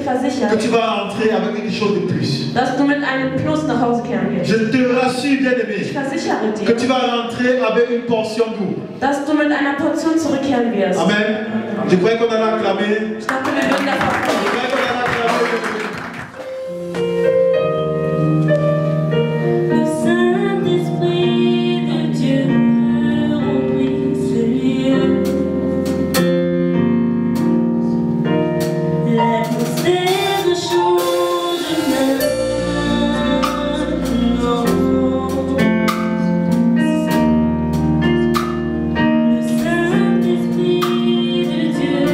versichert, que tu vas entrer avec quelque chose de plus. dass du mit einem Plus nach Hause kehren wirst. Je te rassure, Ich bien-aimé, versichere que dir, tu vas rentrer avec une portion double. dass du mit einer Portion zurückkehren wirst. Amen. Je croyais qu'on allait acclamer. Ich dachte, wir würden davon Je croyais qu'on allait acclamer. Le Saint-Esprit de Dieu remplit ce lieu. L'atmosphère change maintenant. Le Saint-Esprit de Dieu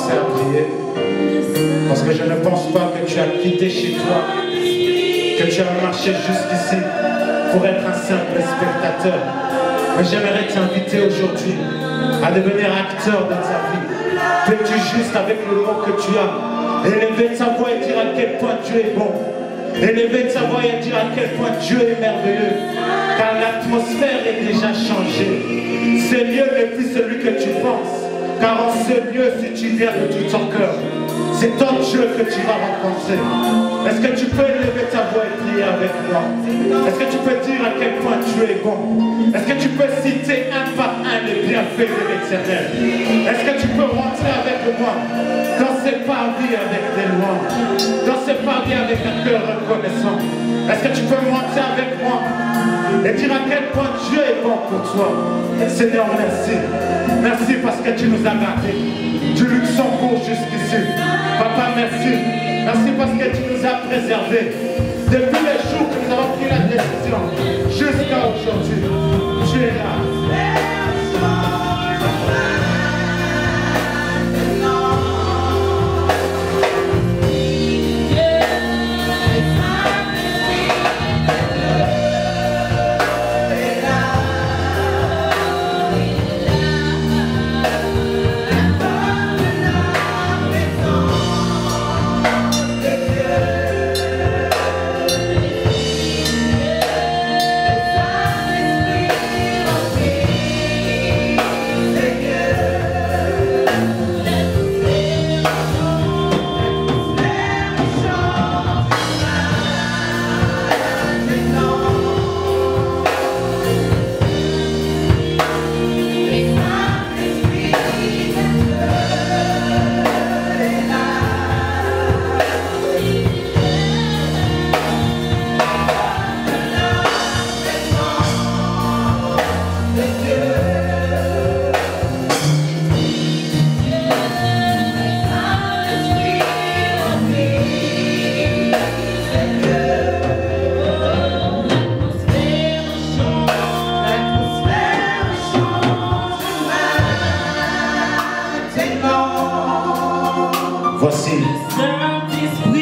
commencer à prier. Parce que je ne pense pas que tu as quitté chez toi, que tu as marché jusqu'ici pour être un simple spectateur. Mais j'aimerais t'inviter aujourd'hui à devenir acteur de ta vie. Fais-tu juste avec le mot que tu as. Élever ta voix et dire à quel point Dieu est bon. Élever ta voix et dire à quel point Dieu est merveilleux. Car l'atmosphère est déjà changée. Ce lieu n'est plus celui que tu penses. Car en ce lieu, si tu viens de tout ton cœur, c'est ton Dieu que tu vas rencontrer. Est-ce que tu peux élever ta voix et prier avec moi? Est-ce que tu peux dire à quel point Dieu est bon? Est-ce que tu peux citer un par un les bienfaits de l'Éternel? Est-ce que tu peux rentrer avec moi dans ces parvis avec des louanges, dans ces parvis avec un cœur reconnaissant? Est-ce que tu peux rentrer avec moi et dire à quel point Dieu est bon pour toi? Seigneur, merci. Merci parce que tu nous as gardés du Luxembourg jusqu'ici. Papa, merci. Merci parce que tu nous as préservés. Depuis les jours que nous avons pris la décision jusqu'à aujourd'hui, tu es là.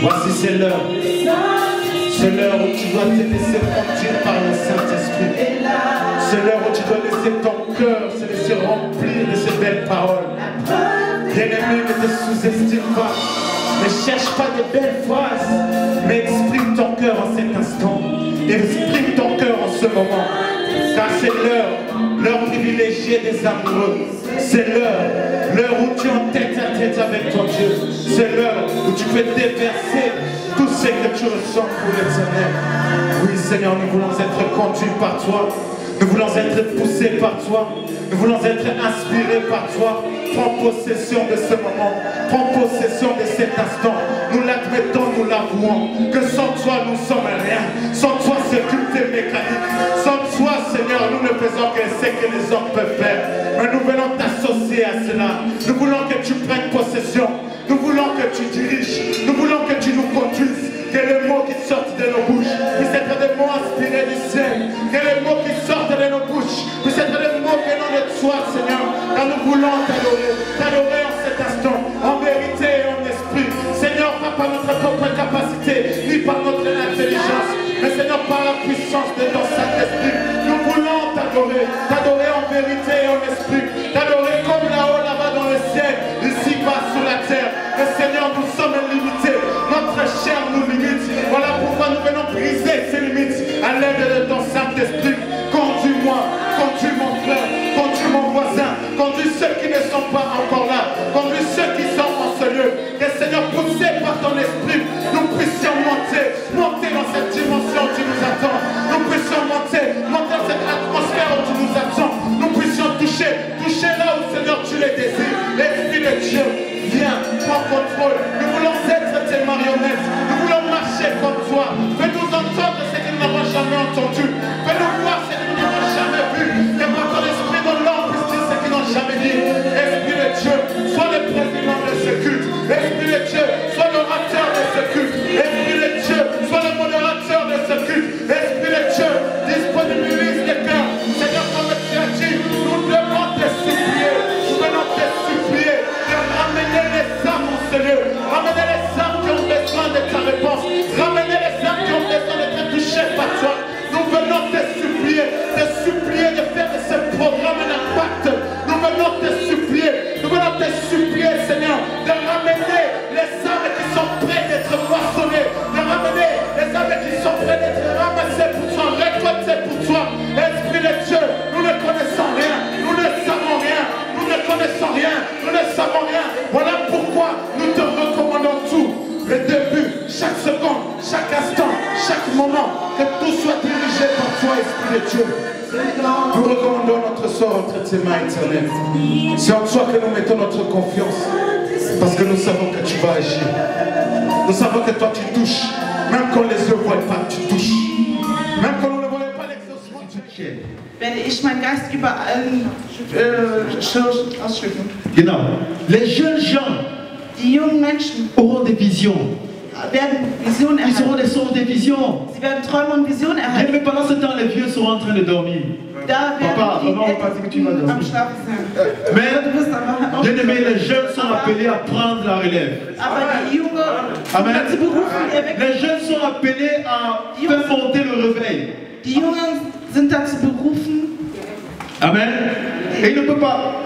Voici c'est l'heure. C'est l'heure où tu dois te laisser conduire par le Saint-Esprit. C'est l'heure où tu dois laisser ton cœur se laisser remplir de ces belles paroles. Bien-aimé, ne te sous-estime pas. Ne cherche pas de belles phrases, mais exprime ton cœur en cet instant. Exprime ton cœur en ce moment. Car c'est l'heure privilégiée des amoureux. C'est l'heure où tu es en tête à tête avec ton Dieu. C'est l'heure où tu peux déverser tout ce que tu ressens pour l'Éternel. Oui, Seigneur, nous voulons être conduits par toi. Nous voulons être poussés par toi. Nous voulons être inspirés par toi. Prends possession de ce moment. Prends possession de cet instant. Nous l'admettons, nous l'avouons. Que sans toi, nous sommes rien. Sans toi, ce culte est mécanique. Sans toi, Seigneur, nous ne faisons que ce que les hommes peuvent faire. Mais nous voulons t'associer à cela. Nous voulons que tu prennes possession. Nous voulons que tu diriges. Nous voulons que tu nous conduises. Que les mots qui sortent de nos bouches puissent être des mots inspirés du ciel. Que les mots qui sortent de nos bouches puissent être des mots venant de toi, Seigneur. Car nous voulons t'adorer. T'adorer en cet instant, en vérité et en esprit. Seigneur, pas par notre propre capacité, ni par notre intelligence, mais Seigneur, par la puissance de ton Saint-Esprit. Nous voulons t'adorer. T'adorer en vérité et en esprit. T'adorer comme là-haut, là-bas dans le ciel, ici-bas sur la terre. Mais Seigneur, nous sommes limités. Notre chair nous limite. Voilà pourquoi nous venons briser ces limites à l'aide de ton Saint-Esprit. Conduis-moi, conduis mon frère, conduis mon voisin, conduis ceux qui ne sont pas encore là, conduis ceux qui sont en ce lieu. Que Seigneur, poussé par ton esprit, nous puissions monter dans cette dimension où tu nous attends. Nous puissions monter dans cette atmosphère où tu nous attends. Nous puissions toucher là où Seigneur tu les désires. Esprit de Dieu, viens, prends contrôle. Nous voulons être tes marionnettes. Nous voulons marcher comme toi. Fais-nous entendre ce que nous n'avons jamais entendu. Fais-nous voir ce que nous n'avons jamais vu. Que par ton esprit dans l'homme puisse dire ce qu'ils n'ont jamais dit. Esprit de Dieu, sois le président de ce culte. Esprit de Dieu, sois l'orateur de ce culte. Esprit de Dieu, sois le modérateur de ce culte. Esprit de Dieu, disponibilise les cœurs. Seigneur, comme tu as dit, nous devons te supplier. Nous venons te supplier de ramener les Dieu. Nous recommandons notre sort entre tes mains éternelles. C'est en toi que nous mettons notre confiance. Parce que nous savons que tu vas agir. Nous savons que toi tu touches. Même quand les yeux ne voient pas, tu touches. Même quand nous ne voyons pas l'exaucement, tu tiens. Werde ich meinen Geist über allen ausschütten. Genau. Les jeunes gens Die jungen Menschen auront des visions. werden Visionen Ils auront erhalten. des songes, des visions. Sie werden Träume und Visionen Bien, erhalten. mais pendant ce temps, les vieux seront en train de dormir. Da Papa, werden maman, on va dire que tu vas die dormir. am Schlafen sein. Mais, Du wirst aber bien aimé, les jeunes sont appelés à prendre la relève. Aber die Junge Amen. dazu berufen, erwecken. Les jeunes sont appelés à faire monter le réveil. Die Jungen sind dazu berufen. Amen. Et il ne peut pas.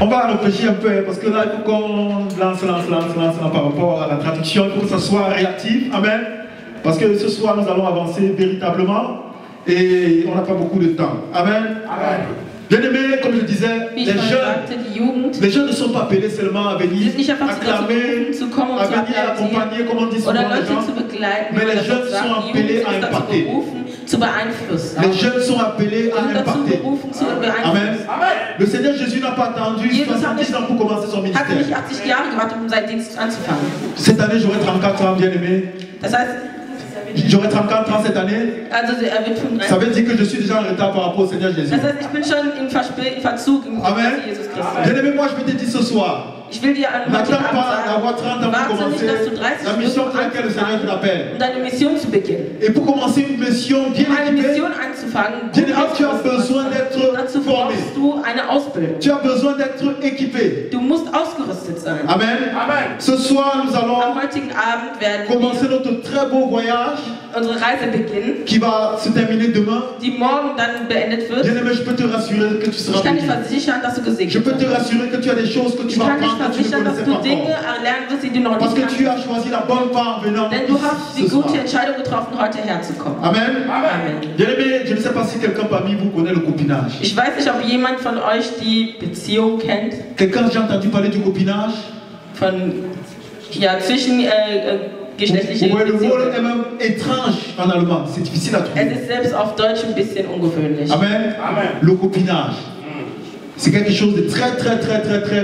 On va réfléchir un peu, parce que là, il faut qu'on lance par rapport à la traduction. Il faut que ça soit réactif. Amen. Parce que ce soir, nous allons avancer véritablement. Et on n'a pas beaucoup de temps. Amen. Amen. Bien aimé, comme je disais, Wie les ich mal jeunes, sagte, die Jugend, les jeunes ne sont pas appelés seulement à die venir sind nicht einfach dazu acclamer, berufen, zu kommen und à zu venir applaudieren accompagner, comme on dit souvent oder les Leute gens. zu begleiten, Mais wie man les das jeunes sagt. sont Die appelés Jugend à ist dazu impacter. berufen, zu beeinflussen. Les jeunes sont appelés à Die sind dazu impacter. berufen, zu Amen. beeinflussen. Le Seigneur Jésus n'a pas attendu Jesus 70 ans pour commencer son hat nicht ministère. 80 Jahre gewartet, um seinen Dienst anzufangen. Cette année, j'aurai 34 ans, bien aimé. Das heißt, J'aurai 34 ans cette année. also er wird 35. Ça veut dire que je suis déjà en retard par rapport au Seigneur Jésus. Das heißt, ich bin schon im Verzug im Amen. Gegensatz zu Jesus Christus. Bien aimé, moi je peux te dire ce soir, Ich will dir an n'attends heutigen Abend pas d'avoir 30 sagen, ans pour warte nicht, commencer dass du 30 la mission pour laquelle le Seigneur te l'appelle. um deine Mission zu beginnen. Et pour commencer une mission bien Um eine équipée, Mission anzufangen, bien gut aimé, tu as besoin ausgerüstet. d'être Dazu formé. brauchst du eine Ausbildung. Tu as besoin d'être équipé. Du musst ausgerüstet sein. Amen. Ce soir, nous Am allons heutigen Abend werden commencer wir notre très beau voyage unsere Reise beginnen, qui va se terminer demain. die morgen dann beendet wird. Bien aimé, je peux te rassurer que tu seras Ich kann dich béni. versichern, dass du gesegnet Je peux te wirst. rassurer que tu as des choses que tu Ich vas kann dich apprendre que tu ne versichern, dass connaissais du pas Dinge encore. erlernen wirst, die du noch Parce nicht que tu kannst. as choisi la bonne part en venant Denn du hast die ce soir. gute Entscheidung getroffen, heute herzukommen. Amen. Amen. Bien aimé, je ne sais pas si quelqu'un parmi vous connaît le copinage. Ich weiß nicht, ob jemand von euch die Beziehung kennt, Quelqu'un a déjà entendu parler du copinage? von ja, zwischengeschlechtliche Ouais, le mot Beziehungen. est même étrange en allemand. C'est difficile à Es trouver. ist selbst auf Deutsch ein bisschen ungewöhnlich. Amen. Le copinage. C'est quelque chose de très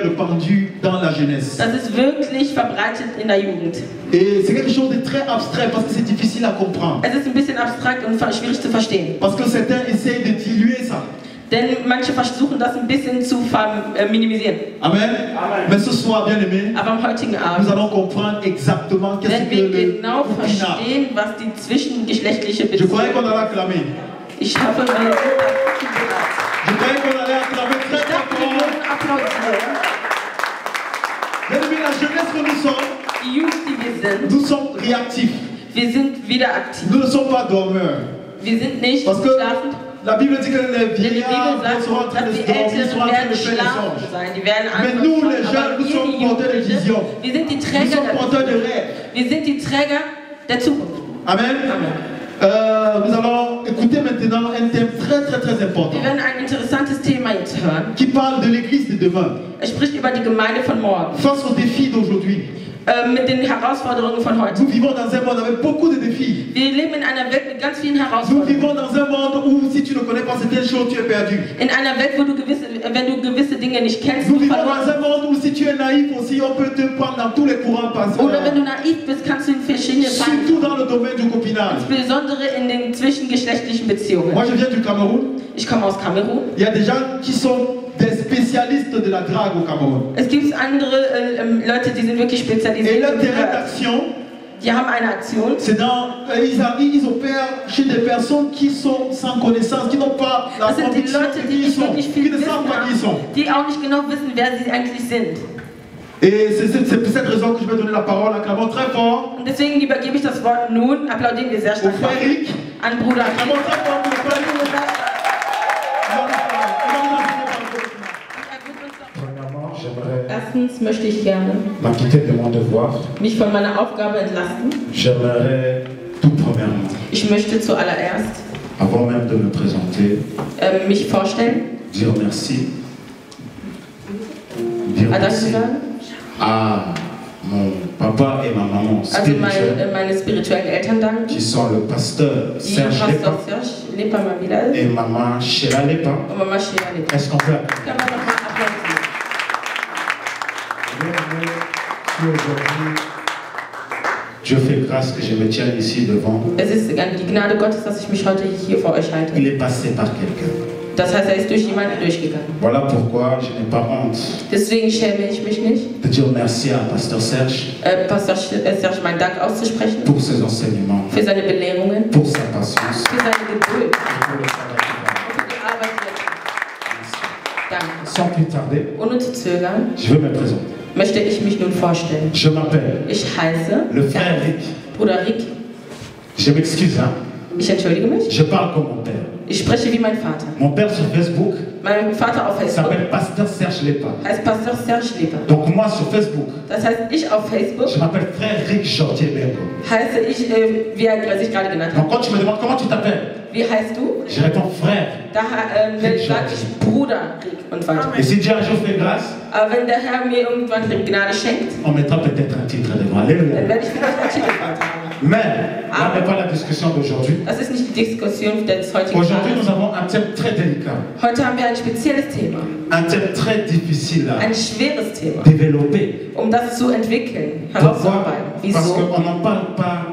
répandu dans la jeunesse. Das ist wirklich verbreitet in der Jugend. Et c'est quelque chose de très abstrait parce que c'est difficile à comprendre. Es ist ein bisschen abstrakt und schwierig zu verstehen. Parce que certains essayent de diluer ça. Denn manche versuchen das ein bisschen zu minimisieren. Amen. Mais ce soir, bien aimé, Aber am heutigen nous Abend allons comprendre exactement qu'est-ce werden que wir le genau copinage. verstehen, was die zwischengeschlechtliche Je Beziehung croyais qu'on ist. allait acclamer. Ich hoffe, wir sind bereit. Je croyais qu'on allait acclamer Ich très dachte, wir fort. würden applaudieren. Bien aimé, la jeunesse que nous sommes, Die Jugend, die wir sind, nous sommes réactifs. wir sind wieder aktiv. Nous ne sommes pas dormeurs. Wir sind nicht Parce que schlafend. la Bible dit que les Denn die Bibel vieillards sagt, seront en train de dass se die dormir, Älteren seront en train werden de faire les schlafen songes. sein. Die werden Mais einfach nous, schlafen. les jeunes, Aber nous wir, sommes die porteurs de Jugendlichen, vision. wir sind die Nous Träger sommes der porteurs de Vision. rêve. Wir sind die Träger der Zukunft. Amen. Amen. Nous allons écouter maintenant un thème très important Wir werden ein interessantes Thema jetzt hören. qui parle de l'église de demain. Es spricht über die Gemeinde von morgen. Face aux défis d'aujourd'hui. Mit den Herausforderungen von heute. Nous vivons dans un monde avec beaucoup de défis. Wir leben in einer Welt mit ganz vielen Nous Herausforderungen. vivons dans un monde où si tu ne connais pas certaines choses, tu es perdu. In einer Welt, wo du wenn du gewisse Dinge nicht kennst, Nous du vivons verloren. dans un monde où si tu es naïf aussi, on peut te prendre dans tous les courants Oder wenn passés. du naiv bist, kannst du in verschiedene Fallen, Surtout dans le domaine du copinage. insbesondere in den zwischengeschlechtlichen Beziehungen. Moi je viens du Cameroun. Ich komme aus Kamerun. Il y a des gens qui sont des spécialistes de la drague au Cameroun. Es gibt andere Leute, die sind wirklich Et spezialisiert. leur terrain d'action, Die haben eine Aktion. c'est ils opèrent chez des personnes qui sont sans connaissance, qui n'ont pas la Das sind die conviction Leute, de die qui ils nicht sont, wirklich qui viel ne Wissen savent pas qui ils sont. haben, die auch nicht genau wissen, wer sie eigentlich sind. Et c'est pour cette raison que je vais donner la parole à Clamant très fort. Und deswegen übergebe ich das Wort nun, applaudieren wir sehr Au stark frère Eric. an Bruder Clamant très fort pour le frère Eric. Premièrement, j'aimerais Erstens möchte ich gerne m'acquitter de mon devoir. mich von meiner Aufgabe entlasten. J'aimerais tout premièrement, Ich möchte zuallererst avant même de me présenter, mich vorstellen, dire merci. Dire Danke merci sagen. à mon papa et ma maman Also spirituels meine spirituellen Eltern danken, qui sont le pasteur die Serge Pastor Lepan Serge Lepa Mabilal et maman Sheila Lepa. und Mama Sheila Lepa. Est-ce qu'on peut Können wir nochmal applaudieren? Aujourd'hui, Dieu fait grâce que je me tienne ici devant. Es ist die Gnade Gottes, dass ich mich heute hier vor euch halte. Il est passé par quelqu'un. Das heißt, er ist durch jemanden durchgegangen. Voilà pourquoi je n'ai pas honte Deswegen schäme ich mich nicht, de dire merci à Pasteur Serge Pastor Serge meinen Dank auszusprechen pour ses enseignements, für seine Belehrungen, pour sa patience für seine Geduld et pour le travail qu'il a und für die Arbeit, die er tut. Danke. Sans plus tarder, Ohne zu zögern je veux me présenter. möchte ich mich nun vorstellen. Je m'appelle Ich heiße le frère Rick. Bruder Rick. Je m'excuse, hein. Ich entschuldige mich. Je parle comme mon père. Ich spreche wie mein Vater. Mon père sur Facebook Mein Vater auf Facebook s'appelle Pasteur Serge Lepa. heißt Pastor Serge Lepa. Donc moi sur Facebook, Das heißt, ich auf Facebook je m'appelle frère Rick Jordier Bengo. heiße ich, wie er sich gerade genannt Donc hat. quand tu me demandes comment tu t'appelles, Wie heißt du? je réponds frère. Da sage ich Bruder Rick und weiter. Et si Dieu un jour fait grâce, Aber wenn der Herr mir irgendwann die Gnade schenkt, on mettra peut-être un titre devant. dann Alléluia. werde ich vielleicht einen Titel haben. Mais là n'est pas la discussion d'aujourd'hui. Das ist nicht die Diskussion des heutigen Aujourd'hui, nous Tages. avons un thème très délicat, Heute haben wir ein spezielles Thema, un thème très difficile à ein schweres Thema, développer. um das zu entwickeln, Pourquoi? herauszuarbeiten. Parce Wieso? qu'on n'en parle pas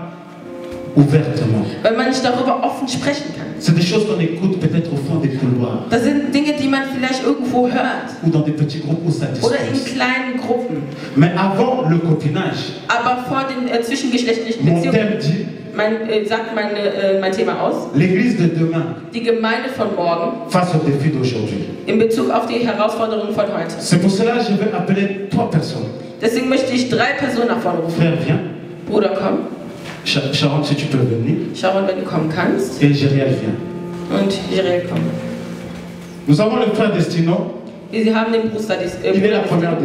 ouvertement. Weil man nicht darüber offen sprechen kann. C'est des choses qu'on écoute peut-être au fond des couloirs Das sind Dinge, die man vielleicht irgendwo hört ou dans des petits groupes où ça oder in discute. kleinen Gruppen. Mais avant le copinage, Aber vor den zwischengeschlechtlichen mon Beziehungen thème dit sagt mein Thema aus. l'église de demain Die Gemeinde von morgen face aux défis d'aujourd'hui. in Bezug auf die Herausforderungen von heute. C'est pour cela que je vais appeler 3 personnes. Deswegen möchte ich 3 Personen nach vorne rufen. Frère, viens. Bruder, komm. Sharon, si tu peux venir. Sharon, wenn du kommen kannst. Et Gériel, viens. Und Jirel, komm. Nous avons le frère Destino. Sie haben den Bruder Il est la première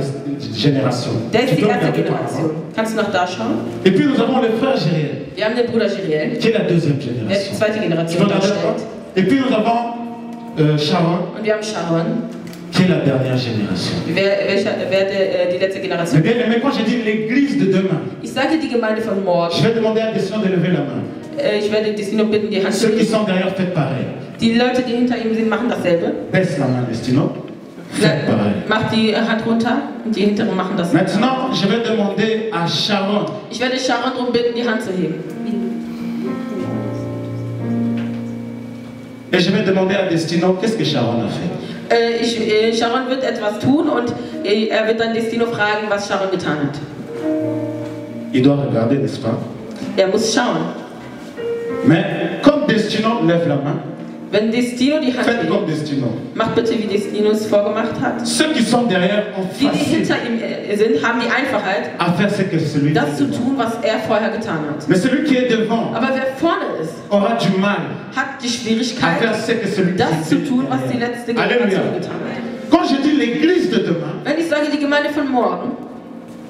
génération. Der ist Tu die peux erste regarder par Generation. rapport. Kannst du noch da schauen? Et puis nous avons le frère Gériel, Wir haben den Bruder Jiriel, qui est la deuxième der die génération. zweite Tu peux Generation regarder là-bas. darstellt. Et puis nous avons Sharon, Und wir haben Sharon, qui est la dernière génération. wer die letzte Mais Generation. bien aimé, quand je dis l'église de demain, Ich sage die Gemeinde von morgen. je vais demander à Destino de lever la main. Ich werde Destino bitten, die Hand zu Ceux qui heben. sont derrière, faites pareil. Die Leute, die hinter ihm sind, machen dasselbe. Baisse la main, Destino. Faites pareil. Macht die Hand runter und die hinteren machen das. Maintenant, je vais demander à Sharon. Ich werde Sharon darum bitten, die Hand zu heben. Et je vais demander à Destino, qu'est-ce que Sharon a fait? Sharon wird etwas tun und er wird dann Destino fragen, was Sharon getan hat. Il doit regarder, n'est-ce pas? Er muss schauen. Mais comme Destino lève la main, Wenn Destino die Hand faites comme hebt, Destino. macht bitte, wie Destino es vorgemacht hat. Ceux qui sont derrière ont Die, die facile hinter ihm sind, haben die Einfachheit, à faire ce que celui das zu qui est devant. tun, was er vorher getan hat. Mais celui qui est devant Aber wer vorne ist, aura du mal hat die à Schwierigkeit, faire ce que celui qui das zu est tun, was die derrière. letzte Alléluia. Generation getan hat. Quand je dis l'église de demain, Wenn ich sage die Gemeinde von morgen,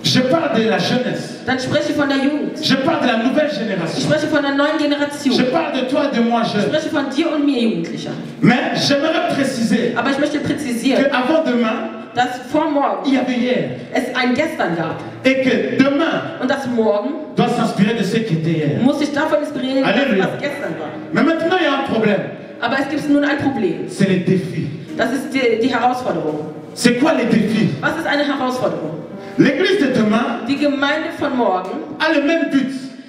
je parle de la jeunesse. dann spreche ich von der Jugend. Je parle de la nouvelle Ich génération. spreche von der neuen Generation. Je parle de toi et de moi, Ich jeune. spreche von dir und mir, Jugendlicher. Mais j'aimerais préciser Aber ich möchte präzisieren, qu'avant demain, dass vor morgen il y avait hier. es ein Gestern gab. Et que demain Und das Morgen doit s'inspirer de ce qui était hier. muss sich davon inspirieren, Halleluja. was gestern war. Mais maintenant, il y a un problème. Aber es gibt nun ein Problem. C'est les défis. Das ist die Herausforderung. C'est quoi les défis? Was ist eine Herausforderung? L'église de demain Die Gemeinde von morgen a le même but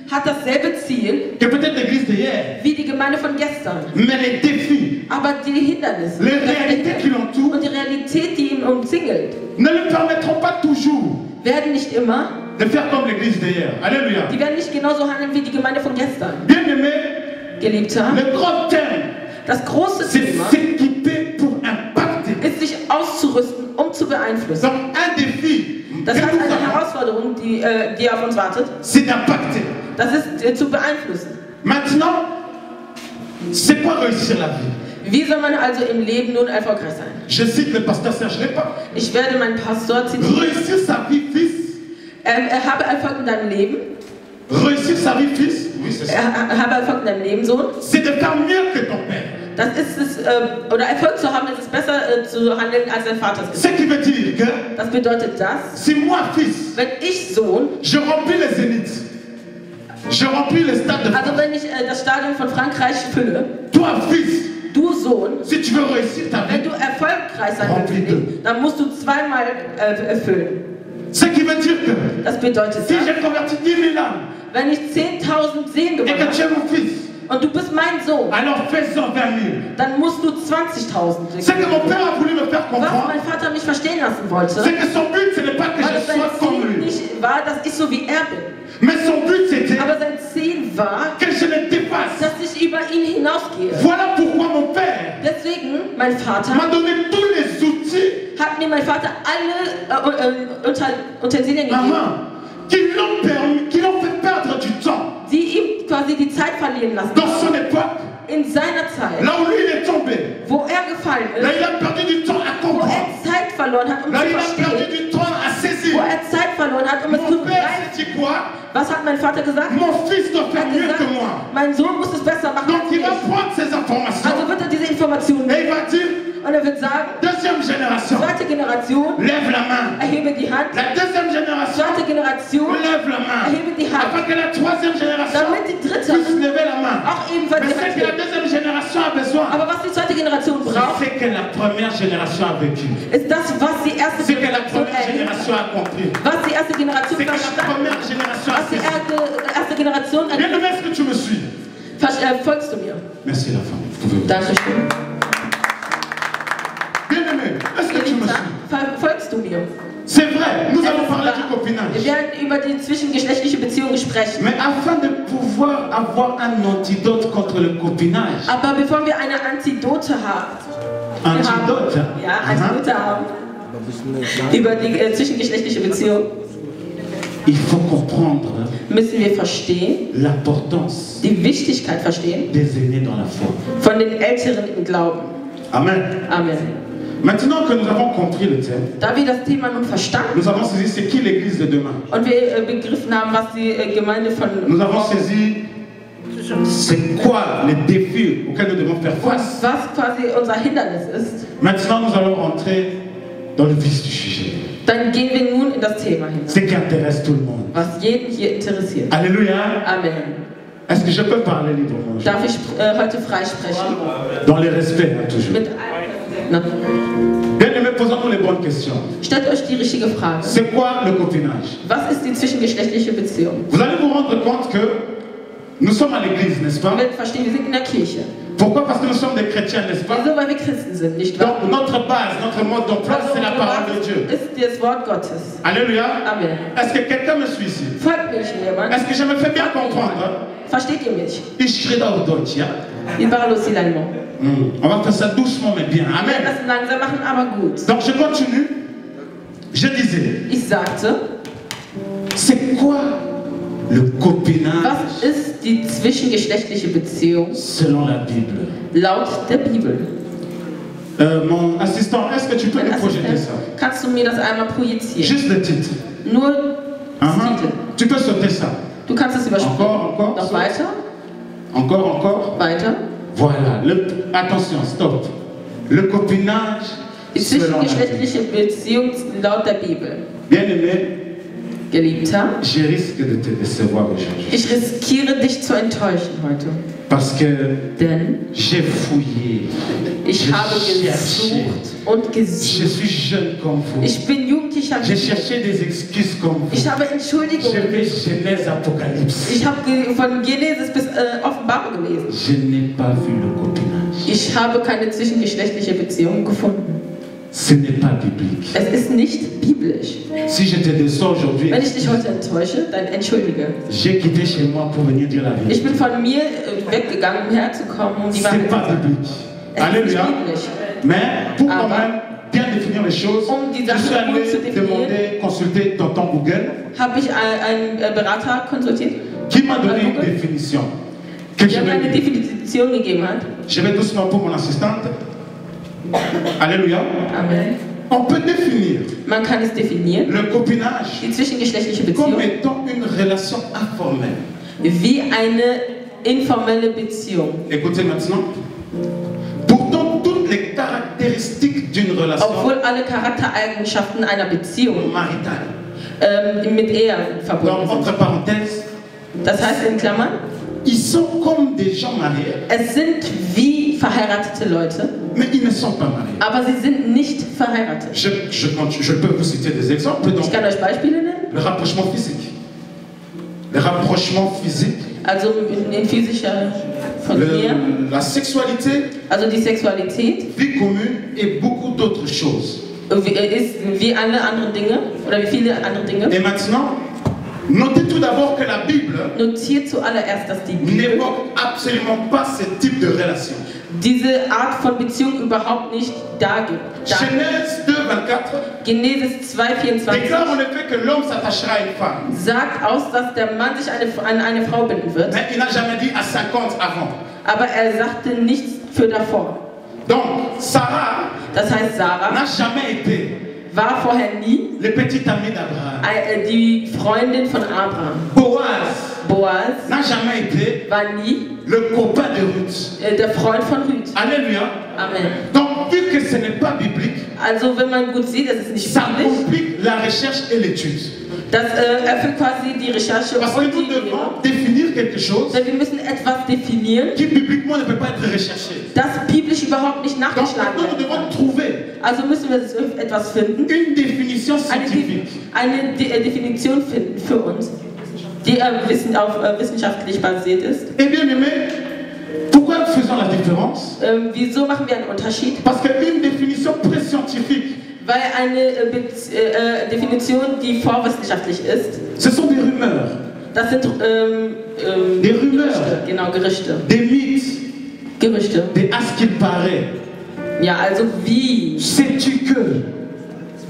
hat dasselbe Ziel que peut-être l'église d'hier. wie die Gemeinde von gestern. Mais les défis, Aber die Hindernisse les réalités qui l'entourent und die Realität, die ihn umzingelt, ne lui permettront pas toujours werden nicht immer, de faire comme l'église d'hier. Alléluia. die werden nicht genauso handeln wie die Gemeinde von gestern. Bien aimé, Geliebter, le grand thème, das große c'est Thema s'équiper pour impacter. ist, sich auszurüsten, um zu beeinflussen. Donc un défi Das que heißt, nous eine avons, Herausforderung, die auf uns wartet, c'est d'impacter. das ist zu beeinflussen. Maintenant, c'est quoi réussir la vie? Wie soll man also im Leben nun erfolgreich sein? Je cite le pasteur Serge Lepa. Ich werde meinen Pastor zitieren. Réussir sa vie, fils. Habe Erfolg in deinem Leben. Réussir sa vie, fils. Oui, c'est ça. Habe Erfolg in deinem Leben, Sohn. C'est de faire mieux que ton père. Das ist es, oder Erfolg zu haben, ist es besser zu handeln, als dein Vater es Ce ist. qui veut dire que Das bedeutet das, si moi, fils, wenn ich Sohn, je remplis les zéniths, je remplis le stade de also France, wenn ich das Stadion von Frankreich fülle, toi, Toi, fils, Du Sohn, si tu veux réussir ta wenn vie, du erfolgreich sein Rempli willst, im Leben, dann musst du zweimal erfüllen. ce qui veut dire que Das bedeutet, si das, j'ai converti 10 000 âmes wenn ich 10.000 Seelen et que gewonnen tu es habe mon fils, und du bist mein Sohn, alors fais-en 20 000. dann musst du 20.000 Ce que mon père a voulu me faire Was comprendre, mein Vater mich verstehen lassen wollte, c'est que son but, ce n'est pas que weil je es sein sois comme Ziel lui. nicht war, dass ich so wie er bin. Mais son but, c'était Aber sein Ziel war, que je le dépasse. dass ich über ihn hinausgehe. Voilà pourquoi mon père Deswegen, mein Vater, m'a donné tous les outils, hat mir mein Vater alle Utensilien gegeben, maman, qui l'ont fait perdre du temps. die ihm quasi die Zeit verlieren lassen Dans haben. son époque, In seiner Zeit, là où lui il est tombé, wo er gefallen là ist, il a perdu du temps à wo comprendre. er Zeit verloren hat, um Là zu il a perdu verstehen, du temps à saisir. wo er Zeit verloren hat, um es zu Mon père begreifen. s'est dit quoi? Was hat mein Vater gesagt? Mon fils doit Er faire hat mieux gesagt, que moi. mein Sohn muss es besser machen Donc als il va ich. prendre ces informations Also wird er diese Informationen et il nehmen va dire, und er wird sagen, deuxième génération, zweite Generation, lève la main. erhebe die Hand, La deuxième génération, zweite Generation, lève la main. erhebe die Hand, Afin que la troisième génération damit die dritte puisse lever la main. auch ebenfalls Mais die ce Hand que la hebt. deuxième génération a besoin, Aber was die zweite Generation braucht, c'est ce que la première génération a vécu. ist das, was die erste C'est que la Generation première erlebt, génération a compris. was die erste Generation C'est que la verstanden, première génération a was die saisi. erste Generation Bien aimé, est-ce que tu me suis? folgst du mir. Merci la femme. Vous pouvez- Dankeschön. Bien aimé, est-ce que tu me Geliebter, suis? folgst du mir. C'est vrai, nous allons parler du Wir copinage. werden über die zwischengeschlechtliche Beziehung sprechen. Mais afin de pouvoir avoir un antidote contre le copinage, Aber bevor wir eine Antidote haben, antidote, ja, Antidote haben, über die zwischengeschlechtliche Beziehung, il faut comprendre müssen wir verstehen, l'importance die Wichtigkeit verstehen des aînés dans la foi. von den Älteren im Glauben. Amen. Amen. Maintenant que nous avons compris le thème, Da wir das Thema nun verstanden nous avons saisi c'est qui l'église de demain. und wir begriffen haben, was die Gemeinde von Nous avons saisi c'est quoi les défis auxquels nous devons faire face. was quasi unser Hindernis ist, Maintenant, nous allons rentrer dans le vif du sujet. dann gehen wir nun in das Thema hinein, Ce qui intéresse tout le monde. was jeden hier interessiert. Alléluia. Amen. Est-ce que je peux parler librement? Darf ich heute frei sprechen? Dans le respect, hein, toujours. Mit Na, Bien aimé, posons-nous les bonnes questions. stellt euch die richtige Frage. C'est quoi le copinage? Was ist die zwischengeschlechtliche Beziehung? Vous allez vous rendre compte que nous sommes à l'église, n'est-ce pas? Wir verstehen, wir sind in der Kirche. Pourquoi? Parce que nous sommes des chrétiens, n'est-ce pas? Wieso? Weil wir Christen sind, nicht wahr? Donc notre base, notre mode d'emploi, c'est la parole de Dieu. Ist das Wort Gottes. Alléluia. Amen. Est-ce que quelqu'un me suit ici? Folgt mir jemand? Est-ce que je me fais bien comprendre? Versteht ihr mich? Ich rede auf Deutsch, ja? Ich parle aussi l'allemand. On va faire ça doucement mais bien. Wir werden Amen. das langsam machen, aber gut. Donc je continue. Je disais, Ich sagte, c'est quoi le copinage was ist die zwischengeschlechtliche Beziehung selon la Bible? laut der Bibel? Mon assistant, est-ce que tu peux Mein me projeter Assistent, ça? kannst du mir das einmal projizieren? Juste le titre. Nur das Uh-huh. Titel. Tu peux sauter ça. Du kannst es überspringen. Encore. Noch weiter, Encore. weiter. Voilà. Attention, stop. Le copinage Die selon la Bible. zwischengeschlechtliche Beziehung laut der Bibel. Bien aimé, Geliebter, je risque de te décevoir aujourd'hui. ich riskiere dich zu enttäuschen heute. Parce que Denn j'ai fouillé. ich J'ai habe cherché. gesucht und Je gesucht. suis jeune comme vous. Ich bin Jugendlicher wie J'ai du. cherché des excuses comme vous. Ich habe J'ai Entschuldigungen. fait Genèse, Apocalypse. Ich habe von Genesis bis Offenbarung gelesen. Je n'ai pas vu le copinage. Ich habe keine zwischengeschlechtliche Beziehung gefunden. Ce n'est pas biblique. Es ist nicht biblisch. Si je te déçois aujourd'hui, Wenn ich dich heute enttäusche, dann entschuldige. j'ai quitté chez moi pour venir dire la vérité. Ich bin von mir weggegangen, um herzukommen, um die Wahrheit C'est zu pas sagen. biblique. Es ist nicht Alléluia. biblisch. Mais pour quand Aber même bien définir les choses, die je Sache suis gut zu allé definieren, demander, consulter tonton Google, Habe ich einen Berater konsultiert, qui m'a donné une Google? définition. Que je der mir eine vais, Definition gegeben hat. je vais doucement pour mon assistante. Alléluia. Amen. On peut définir Man kann es definieren, le copinage die zwischengeschlechtliche comme Beziehung, étant une relation informelle. wie eine informelle Beziehung. Écoutez maintenant. Pourtant, toutes les caractéristiques d'une relation Obwohl alle Charaktereigenschaften einer Beziehung maritale. mit Ehe Donc, verbunden sind. entre parenthèses, Das heißt in Klammern, ils sont comme des gens mariés, Es sind wie verheiratete Leute, mais ils ne sont pas mariés. aber sie sind nicht verheiratet. Je peux vous citer des exemples. Donc, Ich kann euch Beispiele nennen. le rapprochement physique. Le rapprochement physique. Also in physischer von mir. La sexualité, Also die Sexualität vie commune et beaucoup d'autres choses. ist wie alle anderen Dinge oder wie viele andere Dinge. Et maintenant, notez tout d'abord que la Bible Notiert zuallererst, dass die Bibel n'évoque absolument pas ce type de relation. diese Art von Beziehung überhaupt nicht dargibt. Genèse 2, 24 Genesis 2,24 déclare en effet que l'homme s'attachera à une femme. sagt aus, dass der Mann sich an eine Frau binden wird, Mais il n'a jamais dit à 50 avant. aber er sagte nichts für davor. Donc, Sarah Das heißt, Sarah n'a jamais été war vorher nie le petit ami d'Abraham. die Freundin von Abraham. Boaz Boaz n'a jamais été war nie le copain de Ruth. der Freund von Ruth. Alléluia. Amen. Donc, vu que ce n'est pas biblique, Also wenn man gut sieht, das ist nicht ça biblisch. complique la recherche et l'étude. Das erfüllt quasi die Recherche Parce que und nous die devons Lehre. définir quelque chose Denn wir müssen etwas definieren, qui bibliquement ne peut pas être recherché. das biblisch überhaupt nicht Donc nachgeschlagen maintenant, nous werden devons kann. trouver Also müssen wir etwas finden, une définition eine, scientifique. Definition finden für uns, die auf wissenschaftlich basiert ist. Et bien aimé, pourquoi faisons la différence? Wieso machen wir einen Unterschied? Parce qu'une définition très-scientifique, Weil eine Definition, die vorwissenschaftlich ist, ce sont des rumeurs, das sind des rumeurs, Gerüchte, genau, Gerüchte. des mythes, Gerüchte. des à ce qu'il paraît. Ja, also wie? Sais-tu que?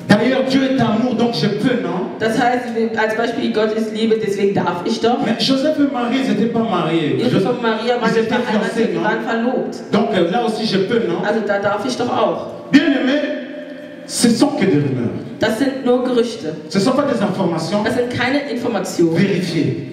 D'ailleurs, Dieu est amour, donc je peux, non? Das heißt, als Beispiel, Gott ist Liebe, deswegen darf ich doch. Mais Joseph et Marie, ils n'étaient pas mariés. Josef und Maria waren Ils nicht étaient verheiratet, fiancés, die non? waren verlobt. Donc là aussi, je peux, non? Also da darf ich doch auch. Bien aimé, ce sont que des rumeurs. Das sind nur Gerüchte. Ce ne sont pas des informations Das sind keine Informationen. vérifiées.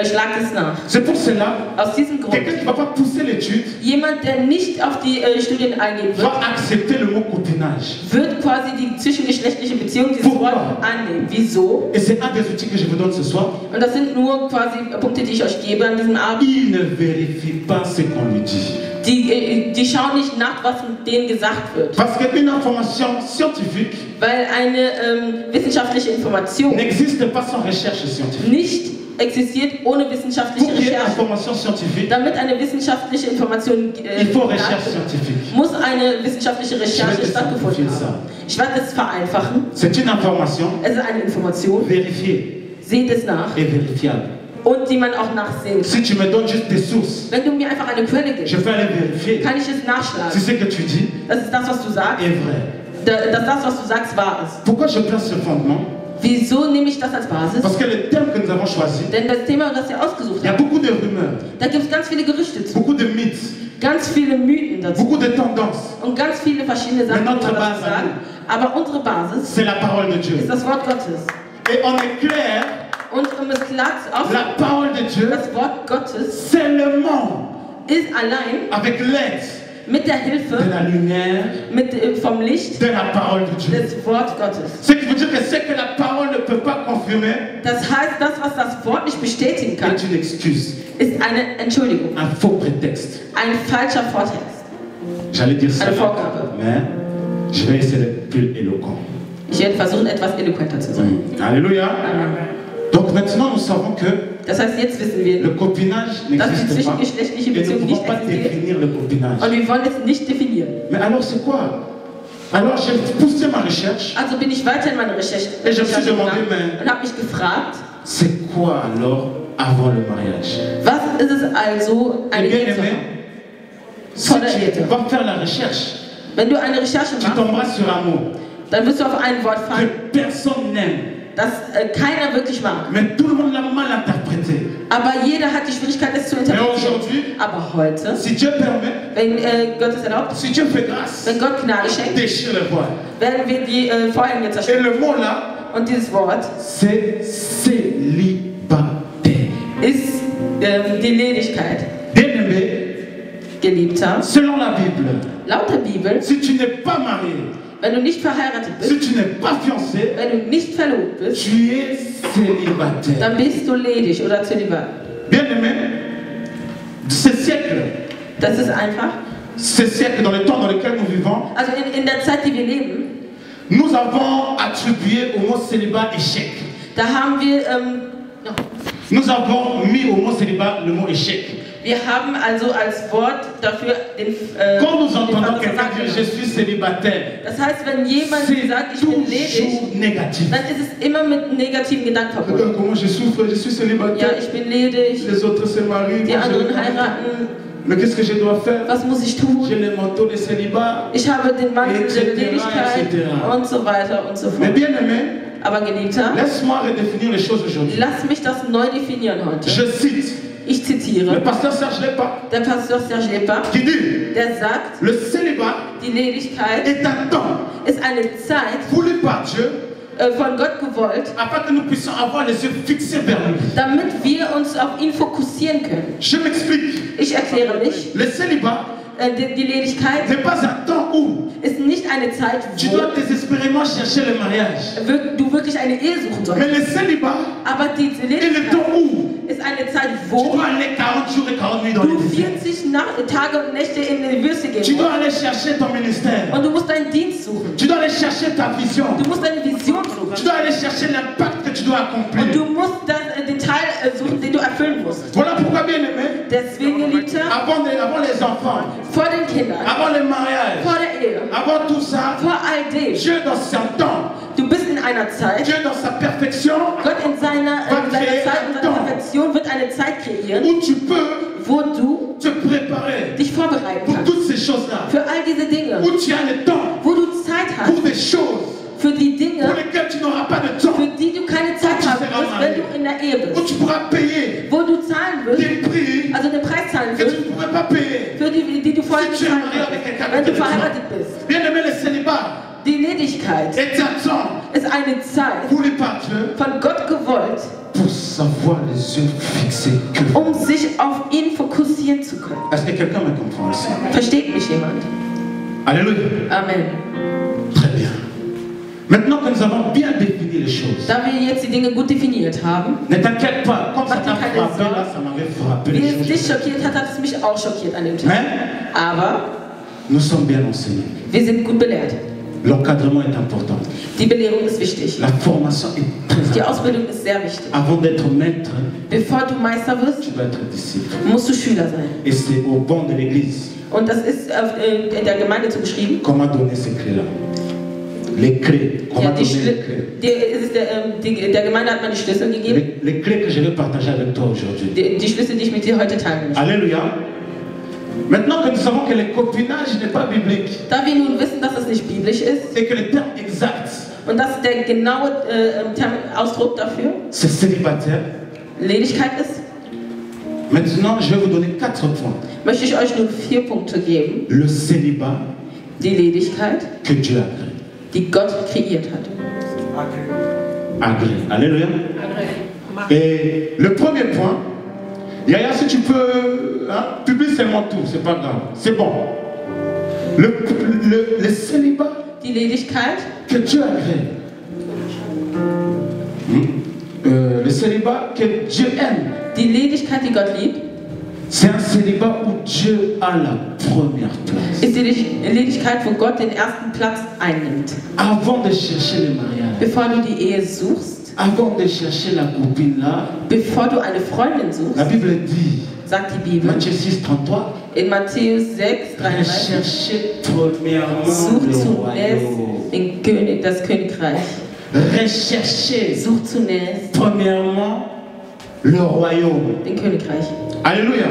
Schlagt es nach. C'est pour cela, Aus diesem Grund, quelqu'un qui ne va pas pousser l'étude jemand, der nicht auf die Studien eingehen wird, va accepter le mot copinage. wird quasi die zwischengeschlechtliche Beziehung, dieses Pourquoi? Wort annehmen. Wieso? Et c'est un des outils que je vous donne ce soir. Und das sind nur quasi Punkte, die ich euch gebe an diesem Abend. Il ne vérifie pas ce qu'on lui dit. Die schauen nicht nach, was denen gesagt wird. Parce qu'une information scientifique Weil eine wissenschaftliche Information n'existe pas sans recherche scientifique. nicht existiert ohne wissenschaftliche Pour qu'il y ait Recherche. information scientifique, Damit eine wissenschaftliche Information il faut recherche scientifique. muss eine wissenschaftliche Recherche Ich werde stattgefunden das haben. Ich werde das vereinfachen. C'est une information Es ist eine Information. vérifiée Seht es nach. et vérifiable. Und die man auch nachsehen kann. Si tu me donnes juste des sources, Wenn du mir einfach eine Quelle je gibst, vais aller vérifier kann ich es si nachschlagen. ce que tu dis Das ist das, was du sagst. est vrai. Dass das, was du sagst, wahr ist. Pourquoi je place ce fondement? Wieso nehme ich das als Basis? Parce que le terme que nous avons choisi, Denn das Thema, das wir ausgesucht il y a haben, beaucoup de rumeurs, da gibt es ganz viele Gerüchte zu. beaucoup de mythes, Ganz viele Mythen dazu. beaucoup de tendances. Und ganz viele verschiedene Sachen, Mais die notre man dazu base, sagen. Aber unsere Basis C'est la parole de Dieu. ist das Wort Gottes. Et on est clair, Und um es klar auf la parole de Dieu, das Wort Gottes seulement ist allein avec l'aide mit der de Hilfe la lumière, vom Licht de la parole de Dieu. des Wort Gottes. Ce qui veut dire que ce que la parole ne peut pas confirmer Das heißt, das, was das Wort nicht bestätigen kann, est une excuse, ist eine Entschuldigung, un faux prétexte. ein falscher Vortext. J'allais dire ça, Eine Vorgabe. mais je vais essayer d'être plus éloquent. Ich werde versuchen, etwas eloquenter zu sein. Alléluia. Amen. Donc maintenant, nous savons que Das heißt, jetzt wissen wir, le copinage dass die n'existe pas. zwischengeschlechtliche Et nous ne Beziehung pouvons nicht pas existiert. définir le copinage. Und wir wollen es nicht definieren. Mais alors c'est quoi? Alors j'ai poussé ma recherche. Also bin ich weiter in meine Recherche Et je me suis demandé, gegangen mais und habe mich gefragt, c'est quoi alors avant le mariage? was ist es also, Et eine bien Ehe zu aimé, haben? si Voller tu Ehe. vas faire la recherche, Wenn du eine Recherche tu machst, tomberas sur un mot dann wirst du auf ein Wort que fallen, personne n'aime. das keiner wirklich mag. Mais tout le monde l'a mal interprété. Aber jeder hat die Schwierigkeit, es zu Mais interpretieren. aujourd'hui, Aber heute, si Dieu permet, wenn Gott es erlaubt, si Dieu fait grâce, wenn Gott Gnade schenkt, déchire le voile. werden wir die Vorhänge Et zerstören. le mot là, Und dieses Wort c'est célibataire. ist die Ledigkeit. Bien aimé, Geliebter, selon la Bible, laut der Bibel, si tu n'es pas marié, wenn du nicht verheiratet si bist, tu n'es pas fiancé, wenn du nicht verlobt bist, tu es célibataire. dann bist du ledig oder zölibat. Bien aimé, Ces siècles, Das ist einfach. ces siècles dans le temps dans lequel nous vivons, Also in der Zeit, die wir leben, nous avons attribué au mot célibat échec. da haben wir, Nous avons mis au mot célibat le mot échec. wir haben also als Wort dafür den Quand nous den entendons Vater quelqu'un dire je gesagt. suis célibataire, Das heißt, wenn jemand c'est sagt, ich bin ledig, toujours négatif. dann ist es immer mit negativen Gedanken verbunden. Comment je souffre, je suis Ja, célibataire. ich bin ledig, Les autres se marient. die moi, je anderen ne- heiraten, Mais qu'est-ce que je dois faire? was muss ich tun? J'ai le manteau de célibat. Ich habe den Mantel Etc., der Ledigkeit etc. und so weiter und so Mais fort. bien aimé, Aber Geliebter, laisse-moi redéfinir les choses aujourd'hui. lass mich das neu definieren heute. Je cite Ich le zitiere pasteur Serge Lepa der Pastor Serge Lepa, qui dit der sagt, le célibat die Ledigkeit est un temps ist eine Zeit voulu par Dieu von Gott gewollt, afin que nous puissions avoir les yeux fixés vers lui. damit wir uns auf ihn fokussieren können. Je m'explique. Ich erkläre mich. Le célibat Die Ledigkeit n'est pas un temps où ist nicht eine Zeit, tu wo dois désespérément chercher le mariage. du wirklich eine Ehe suchen Mais sollst. le célibat Aber die est le Ledigkeit temps où ist eine Zeit, tu wo dois aller 40 jours et 40 nuits dans du le désert. 40 Tage und Nächte in die Wüste Tu gehen dois musst. aller chercher ton ministère. Und du musst deinen Dienst suchen. Tu dois aller chercher ta vision. Du musst deine Vision Tu suchen. dois aller chercher l'impact que tu dois accomplir. Und du musst den Teil suchen, den du erfüllen musst. Voilà pourquoi, bien aimé, Deswegen, Geliebter, avant les enfants, vor den Kindern, avant le mariage, vor der Ehe, avant tout ça, vor all dem, Dieu dans son temps, du bist in einer Zeit, Dieu dans sa perfection, Gott in seiner Zeit und seiner Perfektion wird eine Zeit kreieren, où tu peux wo du te préparer dich vorbereiten pour kannst. toutes ces choses-là, Für all diese Dinge, où tu as le temps wo du Zeit hast, pour des choses für die pour Dinge, lesquelles tu n'auras pas de temps, für die du keine Zeit haben wirst, wenn du in der Ehe où bist. tu pourras payer Wo du zahlen wirst, des prix also den Preis zahlen que tu wirst, ne pourrais pas payer. für die du vorher Si tu es gezahlt marié avec hast, quelqu'un wenn qui du te verheiratet bist. Bien aimé, le célibat Die Ledigkeit est un temps ist eine Zeit, voulu par Dieu von Gott gewollt, pour savoir les yeux fixés que. um sich auf ihn fokussieren zu können. Est-ce que quelqu'un me comprend ici? Versteht mich jemand? Alléluia. Amen. Très bien. Maintenant que nous avons bien défini les choses, Da wir jetzt die Dinge gut definiert haben, ne t'inquiète pas, comme ça Mach t'a dir keine frappé, Sorgen. là, ça m'avait frappé wie les es dich choses. schockiert hat, hat es mich auch schockiert an dem Tag. Mais Aber nous sommes bien enseignés. wir sind gut belehrt. L'encadrement est important. Die Belehrung ist wichtig. La formation est très Die importante. Ausbildung ist sehr wichtig. Avant d'être maître, Bevor du Meister wirst, tu dois être disciple. musst du Schüler sein. Et c'est au banc de l'église Und das ist in der Gemeinde zugeschrieben. qu'on m'a donné ces clés-là. Les clés. On Ja, m'a donné les clés. der Gemeinde hat man die Schlüssel gegeben. Les clés que je vais partager avec toi aujourd'hui. Die Schlüssel, die ich mit dir heute teilen möchte. Alléluia. Maintenant que nous savons que le copinage n'est pas biblique Da wir nun wissen, dass es nicht biblisch ist et que le terme exact, und das der genaue Ausdruck dafür c'est célibataire, Ledigkeit ist, maintenant je vais vous donner 4 points. möchte ich euch nur 4 Punkte geben. Le célibat Die Ledigkeit, que Dieu a créé. die Gott kreiert hat. Agré. Alléluia. Et le premier point, Yaya, si tu peux, hein, publie seulement tout, c'est pas grave, c'est bon. Le célibat Die Ledigkeit, que Dieu a créé. Le célibat que Dieu aime. die Ledigkeit, die Gott liebt, C'est un célibat où Dieu a la première place. ist die Ledigkeit, wo Gott den ersten Platz einnimmt. Avant de chercher le mariage, Bevor du die Ehe suchst, avant de chercher la copine là, bevor du eine Freundin suchst, la Bible dit, sagt die Bibel Matthieu 6, 33, in Matthäus 6, 33, recherchez premièrement such le zunächst royaume. das Königreich. Recherchez Such zunächst premièrement le royaume. den Königreich. Alléluia.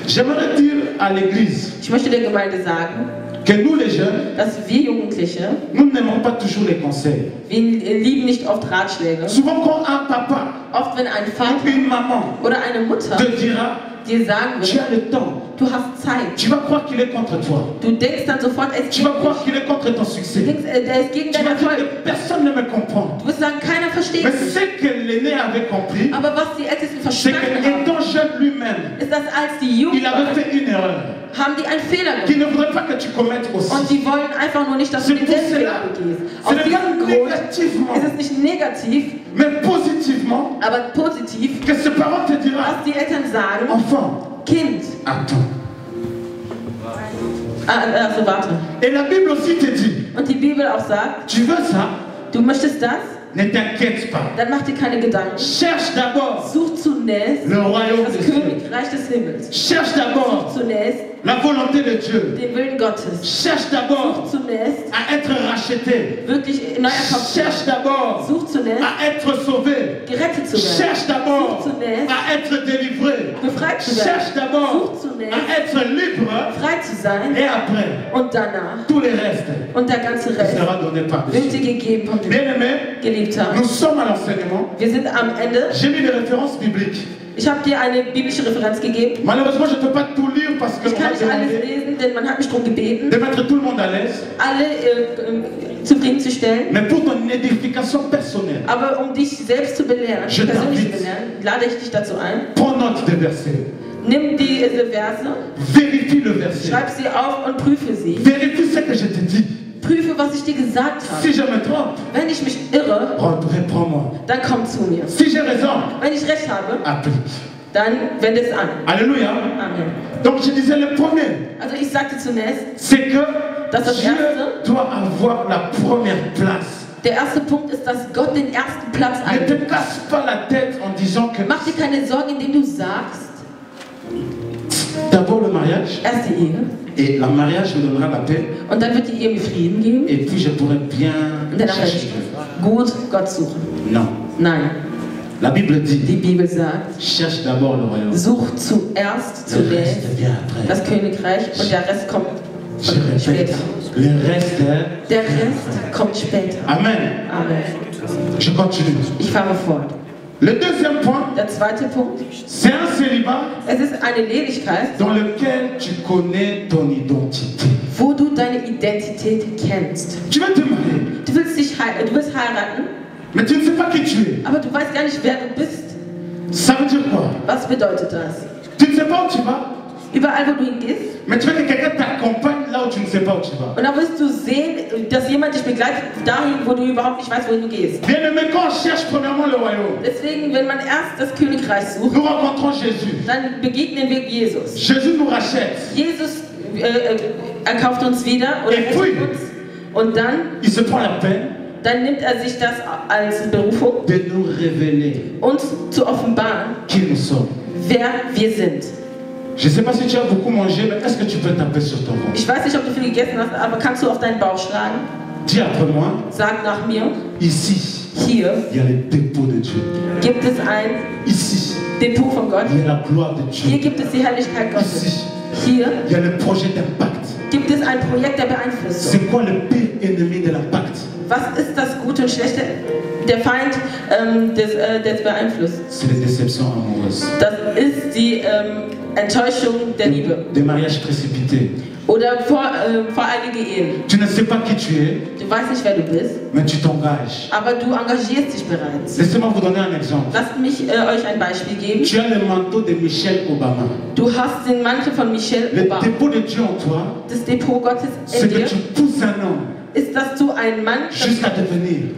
J'aimerais dire à l'église Ich möchte der Gemeinde sagen, que nous les jeunes, dass wir Jugendliche, nous n'aimons pas toujours les conseils. wir lieben nicht oft Ratschläge. Souvent quand un papa Oft wenn ein ou Vater une maman oder eine Mutter te dira, dir sagen tu wird, as le temps, du hast Zeit, tu vas croire qu'il est contre toi. du denkst dann sofort, es Tu geht vas croire nicht. qu'il est contre ton Du succès. denkst, der ist gegen Tu deinen vas dire Erfolg. que personne ne me comprend. Du wirst sagen, keiner versteht Mais mich. ce que l'aîné avait compris, Aber was die Ältesten c'est verstanden haben, qu'étant jeune lui-même, ist, dass als die Jugend il avait fait une erreur haben die einen Fehler qu'il gemacht. ne voudrait pas que tu commettes aussi. Und die wollen einfach nur nicht, dass du C'est pour denselben cela, Fehler begehst. ce Aus n'est diesem pas Grund négativement, ist es nicht negativ, mais positivement, aber positiv, que ce parent te dira, dass die Eltern sagen, enfant, Kind, attends. also warte. Et la Bible aussi te dit, Und die Bibel auch sagt, tu veux ça, du möchtest das, ne t'inquiète pas. dann mach dir keine Gedanken. Cherche d'abord Such zunächst le royaume das des cieux. Königreich des Himmels. Cherche d'abord Such zunächst la volonté de Dieu. den Willen Gottes. Cherche d'abord Such zunächst à être racheté. wirklich neu erkauft zu werden. Cherche d'abord Such zunächst à être sauvé. gerettet zu werden. Cherche d'abord Such zunächst à être délivré. befreit zu werden. Cherche d'abord Such zunächst à être libre. frei zu sein Et après, und danach tout le reste und der ganze Rest sera donné par wird dir Dieu. gegeben von dem Bien-aimés, Geliebter. nous sommes à l'enseignement. Wir sind am Ende. J'ai mis des références bibliques. Ich habe dir eine biblische Referenz gegeben. Malheureusement, je ne peux pas tout lire parce que Ich on kann m'a nicht alles demandé lesen, denn man hat mich darum gebeten, de mettre tout le monde à l'aise. alle zufriedenzustellen. Mais pour ton édification personnelle, Aber um dich selbst zu belehren, Je persönlich zu t'invite. belehren, lade ich dich dazu ein. prends note des versets. Nimm diese Verse, Vérifie le verset. schreib sie auf und prüfe sie. Vérifie ce que je te dis. Prüfe, was ich dir gesagt habe. Si je me trompe, Wenn ich mich irre, reprends-moi. dann komm zu mir. Si j'ai raison, Wenn ich recht habe, applique. dann wende es an. Alléluia. Amen. Donc je disais le premier, Also ich sagte zunächst, c'est que Das ist das Dieu Erste. doit avoir la première place. der erste Punkt ist, dass Gott den ersten Platz Ne te einnimmt. casse pas la tête en disant que Mach dir keine Sorgen, indem du sagst, d'abord le mariage, erst die Ehe et le mariage me donnera la paix, und dann wird die Ehe mir Frieden geben et puis je pourrai bien und danach werde chercher. ich gut Gott suchen. Non. Nein, La Bible die dit, Bibel sagt, cherche d'abord le royaume. such zuerst Le reste zunächst vient après. das Königreich und der Rest kommt Je répète, später. le reste est... Der Rest kommt später. Amen. Amen. Je continue. Ich fahre fort. Le deuxième point, Der zweite Punkt, c'est un célibat es ist eine Ledigkeit, dans lequel tu connais ton identité. wo du deine Identität kennst. Tu vas te marier, Du willst heiraten, mais tu ne sais pas qui tu es. aber du weißt gar nicht, wer du bist. Ça veut dire quoi? Was bedeutet das? Tu ne sais pas où tu vas, Überall, wo du hingehst, mais tu veux que quelqu'un t'accompagne là où tu ne sais pas où tu vas. und dann wirst du sehen, dass jemand dich begleitet dahin, wo du überhaupt nicht weißt, wohin du gehst. Bien aimé, quand on cherche premièrement le royaume, Deswegen, wenn man erst das Königreich sucht, nous rencontrons Jésus. dann begegnen wir Jesus. Jésus nous rachète. Jesus erkauft uns wieder oder Et puis- rettet uns. Und dann, Il se prend la peine dann nimmt er sich das als Berufung, de nous révéler uns zu offenbaren, qui nous sommes. wer wir sind. Je ne sais pas si tu as beaucoup mangé, mais est-ce que tu peux taper sur ton ventre? Ich weiß nicht, ob du viel gegessen hast, aber kannst du auf deinen Bauch schlagen? Dis après moi, Sag nach mir, ici, hier il y a les dépôts de Dieu. gibt es ein Ici, Depot von Gott. il y a la gloire de Hier Dieu. gibt es die Herrlichkeit Gottes. Ici, Hier il y a le projet d'impact. gibt es ein Projekt der Beeinflussung. C'est quoi le pire ennemi de l'impact? Was ist das Gute und Schlechte? Der Feind des Beeinflusses. C'est les déceptions amoureuses. Das ist die Enttäuschung der Liebe. Des mariages précipités. Oder voreilige Ehen. Tu ne sais pas qui tu es, Du weißt nicht, wer du bist, mais tu t'engages. aber du engagierst dich bereits. Laissez-moi vous donner un exemple. Lasst mich euch ein Beispiel geben. Tu as le manteau de Michelle Obama. Du hast den Mantel von Michelle Le Obama. dépôt de Dieu en toi, Das Depot Gottes in c'est que dir tu pousses un homme ist, dass du ein Mann jusqu'à devenir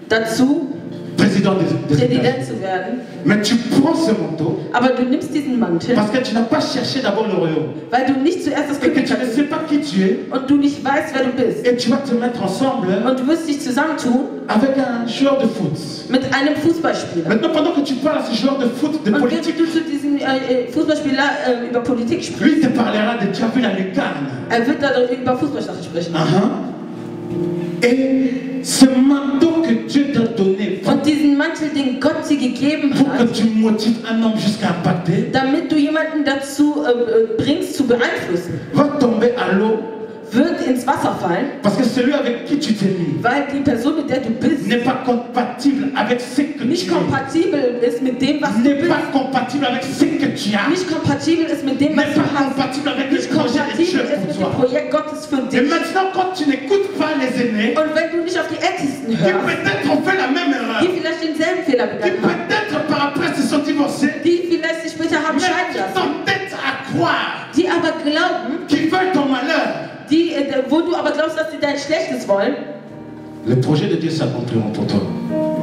dazu, président des Präsident États-Unis. zu werden. Mais tu prends ce manteau Aber du nimmst diesen Mantel, parce que tu n'as pas cherché d'abord le royaume. weil du nicht zuerst das Et que tu Königreich ne sais pas qui tu es. und du nicht weißt, wer du bist. Et tu vas te mettre ensemble Und du wirst dich zusammentun avec un joueur de foot. mit einem Fußballspieler. Maintenant, pendant que tu parles à ce joueur de foot, de Und während politique, du zu diesem Fußballspieler über Politik sprichst, lui te parlera de tu as vu la lucarne. er wird da über Fußballsachen sprechen. Et ce manteau que Dieu t'a donné Und diesen Mantel, den Gott dir gegeben pour que hat, tu motives un homme jusqu'à impacter, damit du jemanden dazu bringst, zu beeinflussen, va tomber à l'eau wird ins Wasser fallen, parce que celui avec qui tu t'es mis weil die Person, mit der du bist, n'est pas compatible avec ce que tu nicht es. kompatibel ist mit dem, was du N'est bist. pas compatible avec ce que tu as. Nicht kompatibel ist mit dem, was N'est du pas hast. compatible avec le Nicht projet de kompatibel Dieu ist pour mit dem toi. Projekt Gottes für Et dich. maintenant, quand tu n'écoutes pas les aînés, Und wenn du nicht auf die Ältesten qui hörst, peut-être ont fait la même erreur, die vielleicht denselben Fehler qui begangen haben, peut-être par après se sont divorcés, die vielleicht sich später haben mais scheiden qui lassen, t'entêtent Schlechtes wollen, le projet de Dieu s'accomplira pour toi.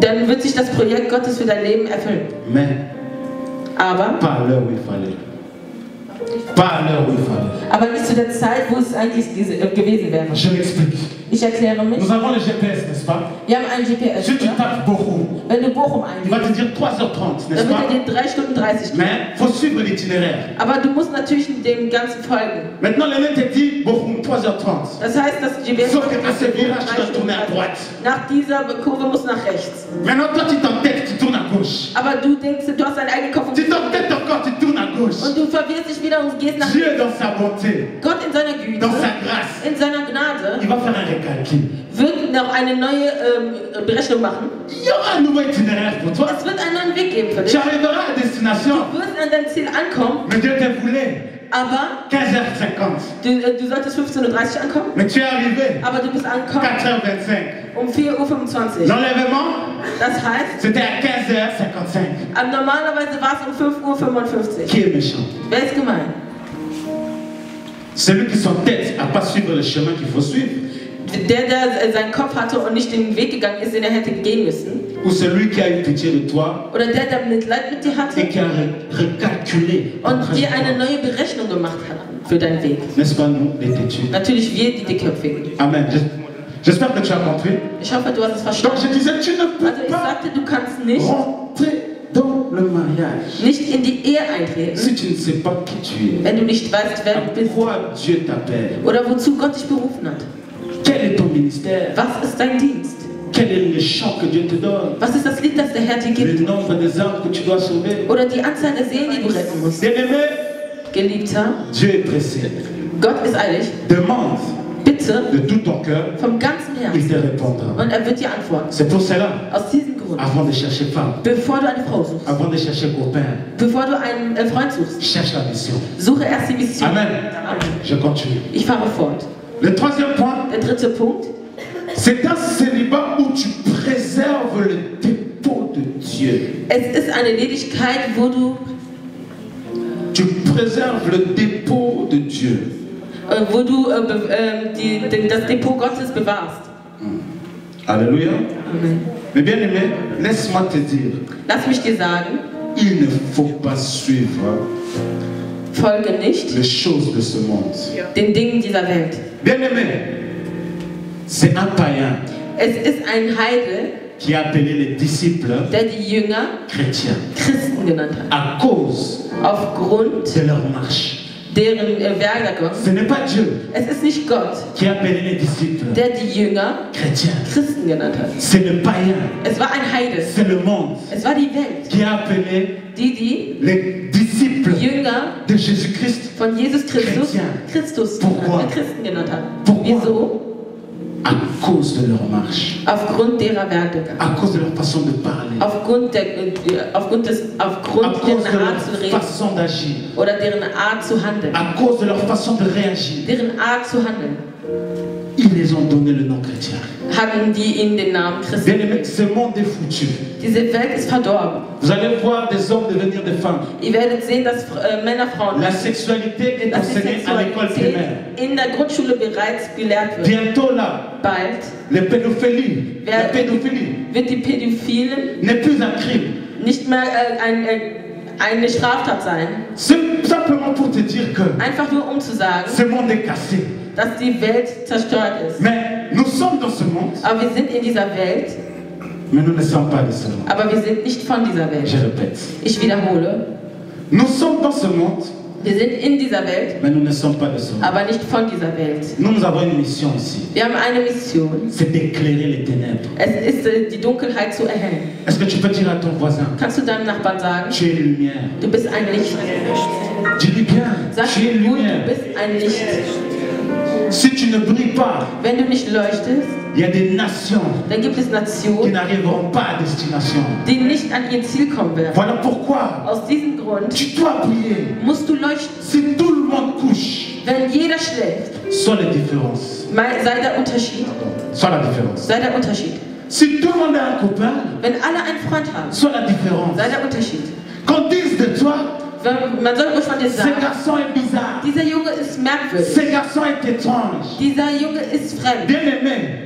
dann wird sich das Projekt Gottes für dein Leben erfüllen. Mais Aber, pas à l'heure où il fallait. Pas à l'heure où il fallait. aber nicht zu der Zeit, wo es eigentlich gewesen wäre. Je m'explique. Ich erkläre mich. Nous avons le GPS, n'est-ce pas? Wir haben einen GPS. Si tu tapes Bochum, Wenn du Bochum il va te eingibst, dire 3h30, n'est-ce dann wird pas? er dir 3 Stunden 30 geben. Mais il faut suivre l'itinéraire. Aber du musst natürlich dem Ganzen folgen. Maintenant, le net te dit Bochum 3h30. Das heißt, das GPS Sauf que à ce virage, tu dois tourner à droite. nach dieser Kurve muss nach rechts. Maintenant, toi, tu t'entêtes, tu tournes à gauche. Aber du denkst, du hast deinen eigenen Kopf Tu t'entêtes encore, tu tournes à gauche. und du verwirrst dich wieder und gehst nach Dieu, dans sa bonté, Gott in seiner Güte, dans sa grâce, in seiner Gnade, il va faire un recalcul. wird noch eine neue Berechnung machen. Il y aura un nouveau itinéraire pour toi. Es wird einen neuen Weg geben für dich. Tu arriveras à destination. Du wirst an dein Ziel ankommen, Mais Dieu te voulait aber 15h50. du solltest 15:30 Uhr ankommen, Mais tu es arrivé aber du bist angekommen 4h25. um 4:25 Uhr. L'enlèvement, Das heißt, c'était à 15h55. normalerweise war es um 5:55 Uhr. Qui est méchant? Wer ist gemein? Celui qui s'entête à ne pas suivre le chemin qu'il faut suivre. Der seinen Kopf hatte und nicht den Weg gegangen ist, den er hätte gehen müssen. Ou celui qui a eu pitié de toi Oder der Mitleid mit dir hatte et qui a recalculé. und dir eine neue Berechnung gemacht hat für deinen Weg. N'est-ce pas nous, les têtus? Natürlich wir, die Dickköpfigen. Amen. J'espère que tu as compris. Ich hoffe, du hast es Donc verstanden. je disais, tu ne Also peux ich pas sagte, du kannst nicht dans le mariage in die Ehe eintreten, si tu ne sais pas qui tu es. wenn du nicht weißt, wer du bist Pourquoi Dieu t'appelle? oder wozu Gott dich berufen hat. Quel est ton ministère? Was ist dein Dienst? Quel est le chant que Dieu te donne? Was ist das Lied, das der Herr dir Le gibt? nombre des âmes que tu dois sauver? Oder die Anzahl der Seelen, die du retten musst? Bien-aimé, Geliebter, Dieu est pressé. Gott ist eilig. Demande Bitte de tout ton cœur, vom ganzen il Herzen te répondra. und er wird dir antworten. C'est pour cela, Aus diesem Grund, avant de chercher femme, bevor du eine Frau suchst, avant de chercher copain, bevor du einen Freund suchst, cherche la mission. suche erst die Mission. Amen. Amen. Je continue. Ich fahre fort. Le troisième point, Der dritte Punkt, c'est un célibat où tu préserves le dépôt de Dieu. es ist eine Ledigkeit, wo du Tu préserves le dépôt de Dieu. das Depot Gottes bewahrst. Alléluia. Amen. Mais bien aimé, laisse-moi te dire, Lass mich dir sagen, il ne faut pas suivre folge nicht les choses de ce monde. den Dingen dieser Welt. Bien aimé, c'est un païen Es ist ein Heide, qui a appelé les disciples der die Jünger chrétiens Christen genannt hat. à cause Aufgrund de leur marche. deren Werdegang. Ce n'est pas Dieu Es ist nicht Gott, qui a appelé les disciples der die Jünger chrétiens. Christen genannt hat. C'est le païen, Es war ein Heide. c'est le monde Es war die Welt, qui a appelé die les disciples Jünger de Jésus-Christ von Jesus Christus Chrétien. Pourquoi? Christen genannt hat. Pourquoi? Wieso? à cause de leur marche, Aufgrund derer Werdegang. à cause de leur façon de parler, Aufgrund à deren cause de Art leur zu reden façon d'agir, oder deren Art zu handeln. à cause de leur façon de réagir. Deren Art zu handeln, Ils les ont donné le nom chrétien. hatten die ihnen den Namen Bien Christen. aimé, ce monde est foutu. Diese Welt ist verdorben. Vous allez voir des hommes devenir des femmes. Ihr werdet sehen, dass Männer, Frauen, La sexualité est dass die enseignée à l'école Sexualität primaire. in der Grundschule bereits gelehrt wird. Bientôt là, Bald la pédophilie wird die Pädophilen n'est plus un crime. nicht mehr eine Straftat sein. C'est simplement pour te dire que Einfach nur um zu sagen, ce monde est cassé. dass die Welt zerstört ist. Mais nous sommes dans ce monde, Aber wir sind in dieser Welt, mais nous ne sommes pas de ce monde. aber wir sind nicht von dieser Je Welt. répète. Ich wiederhole, Nous sommes dans ce monde, wir sind in dieser Welt, mais nous ne sommes pas de ce monde. aber nicht von dieser Welt. Nous avons une mission ici. Wir haben eine Mission. C'est d'éclairer les ténèbres. Es ist die Dunkelheit zu erhellen. Est-ce que tu peux dire à ton voisin, Kannst du deinem Nachbarn sagen, tu es lumière? du bist ein Licht? Dis-lui bien, Sag tu es gut, du lumière. bist ein Licht. Si tu ne brilles pas, Wenn du nicht leuchtest, il y a des nations dann gibt es qui Nationen, n'arriveront pas à destination. die nicht an ihr Ziel kommen werden. Voilà pourquoi Aus diesem Grund tu dois briller. musst du leuchten. Si tout le monde couche, Wenn jeder schläft, soit la différence. sei der Unterschied. Soit la différence. Sei der Unterschied. Si tout le monde a un copain, Wenn alle einen Freund haben, soit la différence. sei der Unterschied. Qu'on dise de toi, Man soll ruhig von dir Ce sagen, garçon est bizarre. dieser Junge ist merkwürdig. Ce garçon est étrange. Dieser Junge ist fremd. Bien aimé,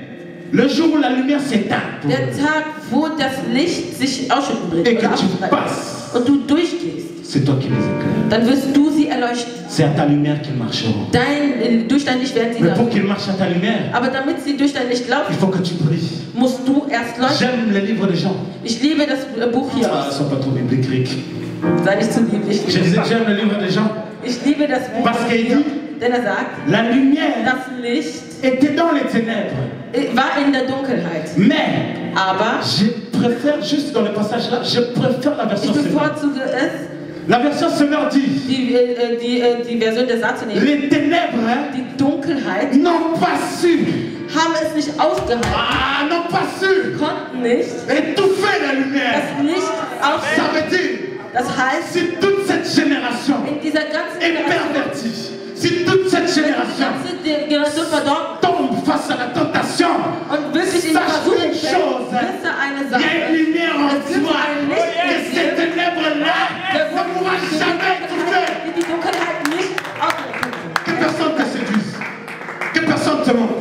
le jour où la lumière s'éteint Der Tag, wo das Licht sich ausschütten bringt et que oder tu ausschütten passes, und du durchgehst, c'est toi qui les éclaires. dann wirst du sie erleuchten. C'est à ta lumière qu'ils marcheront. Durch dein Licht werden sie Mais pour laufen. qu'ils marchent à ta lumière, Aber damit sie durch dein Licht il laufen, faut que tu brilles. musst du erst leuchten. J'aime les livres des gens. Ich liebe das Buch hier. Ah, ils sont pas trop bibliques, Rick. Sei nicht zu lieblich. Je disais, j'aime les livres des gens. Ich liebe das Buch Parce qu'il hier. dit, Denn er sagt, la lumière das Licht était dans les ténèbres. war in der Dunkelheit. Mais Aber je préfère, juste dans le passage là, je préfère la ich version Semeur. bevorzuge es, La version Semeur dit, die Version der Saat zu nehmen. les ténèbres Die Dunkelheit n'ont pas su, haben es nicht ausgehalten, n'ont pas su konnten nicht étouffer la lumière. das Licht Ça aufhalten. veut dire, Das heißt, si toute cette génération in dieser ganzen est Generation, pervertie, si toute cette wenn die génération ganze Generation verdorben tombe face à la tentation, und wirklich in die sache Versuchung une fällt, chose, wisse eine il y a Sache. une lumière en Es gibt toi, ein Licht et in ces dir, ténèbres-là ne pourra jamais étouffer. die die Dunkelheit nicht aushalten kann. Que personne te séduise, que personne te montre.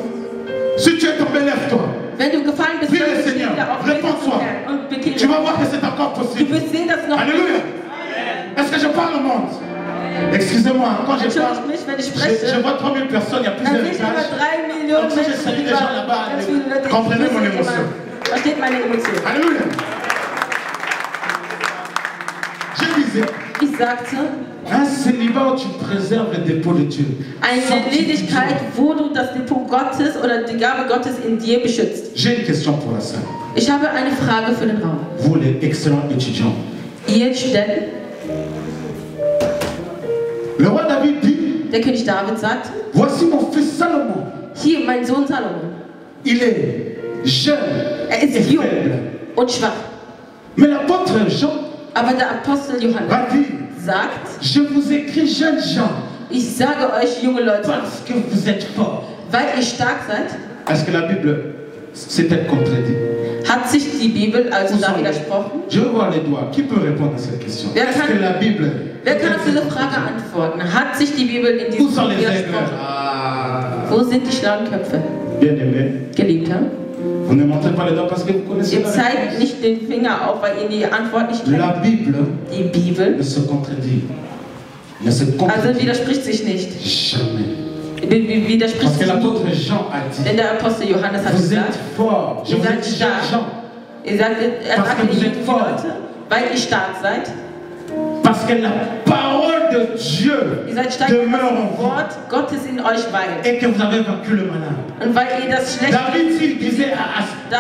Si tu es tombé, lève-toi. Wenn du gefallen bist, Prie dann le steh Seigneur, wieder auf, réponds-toi. und bekehre. Tu vas voir que c'est encore Du possible. wirst sehen, dass noch Alléluia. Est-ce que je parle au monde? Excusez-moi, quand je parle, Entschuldigt mich, wenn ich je spreche. vois 3000 personnes, il y a Dann plusieurs sehe ich aber étages. 3 Millionen Donc si je Menschen salue des über gens là-bas, ganz viele Leute. comprenez mon Ich émotion. versteht meine Emotion. Alléluia. Je disais, Ich sagte, un célibat où tu préserves le dépôt de Dieu. eine Sanctifie Ledigkeit, Dieu. wo du das Depot Gottes oder die Gabe Gottes in dir beschützt. J'ai une question pour la salle. Ich habe eine Frage für den Raum. Vous les excellents étudiants. Ihr Studenten, Le roi David dit, der König David sagt, voici mon fils Salomon. hier mein Sohn Salomon. Il est jeune Er ist et jung faible. und schwach. Mais l'apôtre Jean Aber der Apostel Johannes va dire, sagt, je vous écris jeunes gens ich sage euch, junge Leute, parce que vous êtes forts. weil ihr stark seid, Est-ce que la Bible s'est-elle contredite? hat sich die Bibel also Où da sont les- widersprochen. Je veux voir les doigts. Qui peut répondre à cette question? Wer Est-ce kann- que la Bible... Wer kann auf diese Frage antworten? Hat sich die Bibel in Où diesem sont les aigles? widersprochen? Ah. Wo sind die schlauen Köpfe? Bien aimé, Geliebter, vous ne montrez pas les doigts parce que vous connaissez ihr la zeigt réponse. nicht den Finger auf, weil ihr die Antwort nicht La kennt. Bible Die Bibel ne se contredit. Ne se also contredit widerspricht sich nicht. jamais. Widerspricht Parce que sich l'apôtre nicht. Jean a dit, Denn der Apostel Johannes hat vous gesagt, êtes forts. Je Ihr vous ai seid dit stark. jeunes gens. er sagte Parce que vous ihr êtes forts. Leute, weil ihr stark seid, Parce que la parole de Dieu ihr seid stark, weil demeure en das vous. Wort Gottes in euch weilt. Et que vous avez vaincu le malin. Und weil ihr das Schlechte David, s'il disait,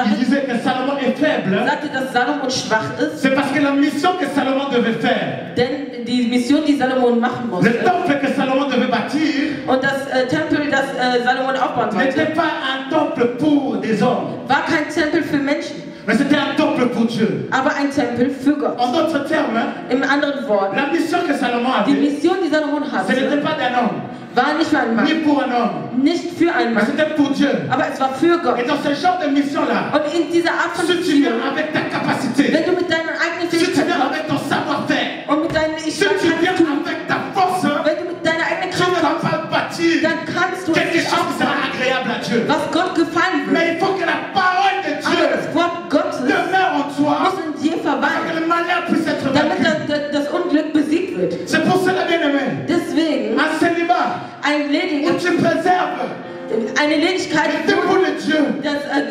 il disait que Salomon est faible, sagte, dass Salomon schwach ist, c'est parce que la mission que Salomon devait faire, denn die Mission, die Salomon machen musste, le temple que Salomon devait bâtir, und das Tempel, das Salomon aufbauen n'était wollte, pas un temple pour des hommes, war kein Tempel für Menschen, mais c'était un temple pour Dieu. aber ein Tempel für Gott. En d'autres termes, Im anderen Wort, la mission que Salomon die avait, Mission, die Salomon ce n'était hatte, pas d'un homme, war nicht für einen ni Mann, pour un homme, nicht für einen mais Mann, c'était pour Dieu. aber es war für Gott. Et dans ce genre de mission-là, Und in dieser Art von si tu viens Beziehung, avec ta capacité, wenn du mit deinen eigenen si tu Fähigkeiten viens avec ton savoir-faire, und mit deinen si tu viens avec ta force, wenn du mit deiner eigenen tu ne Kraft vas pas bâtir dann kannst du es quelque nicht chose qui sera aufbauen, agréable à Dieu. was Gott gefallen wird. Mais il faut que la parole de Aber Dieu das Wort Gottes demeure en toi, muss in dir pour que verweilen, le malheur puisse être damit vaincu. das Unglück besiegt wird. C'est pour cela, bien aimé, Deswegen un célibat ein où Lediger, tu préserves eine Ledigkeit, le dépôt de Dieu,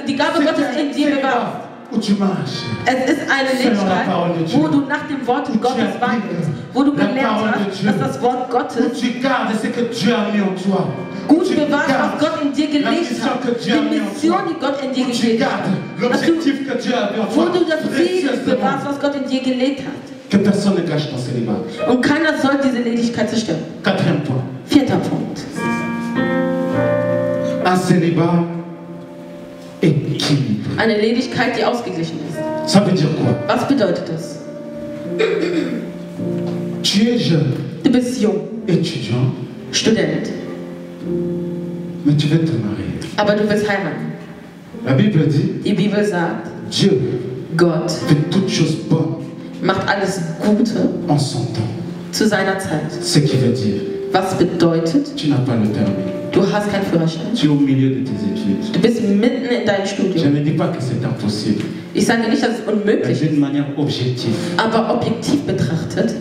die Gabe c'est Gottes un in dir bewahrst. célibat où tu marches. Es ist eine Selon la Ledigkeit, parole de Dieu. wo du nach dem Wort Où tu Gottes appliques wandelst, wo du la gelernt parole de hast, Dieu. dass das Wort Où Gottes tu gardes ce que Dieu a mis en toi. gut Tu bewahrst, was gardes Gott in dir la gelegt mission hat. que Dieu a Die mis en Mission, toi. die Gott in dir Où tu gegeben gardes hat. Dass du, l'objectif que Dieu a mis en wo toi. du das Ziel bewahrst, Précieusement. was Gott in dir gelegt hat. Que personne ne cache ton célibat. Und keiner soll diese Ledigkeit zerstören. Quatrième point. 4. Punkt. Un célibat équilibré. Eine Ledigkeit, die ausgeglichen ist. Ça veut dire quoi? Was bedeutet das? Tu es jeune, Du bist jung, étudiant, Student, mais tu veux te marier. aber du willst heiraten. La Bible dit, Die Bibel sagt, Dieu Gott fait toutes choses bonnes macht alles Gute en son temps. zu seiner Zeit. Ce qui veut dire, Was bedeutet, tu n'as pas le permis. du hast keinen Führerschein. Tu es au milieu de tes études. Du bist mitten in deinem Je Studium. ne dis pas que c'est impossible, Ich sage nicht, dass es mais unmöglich ist, d'une manière objective. aber objektiv betrachtet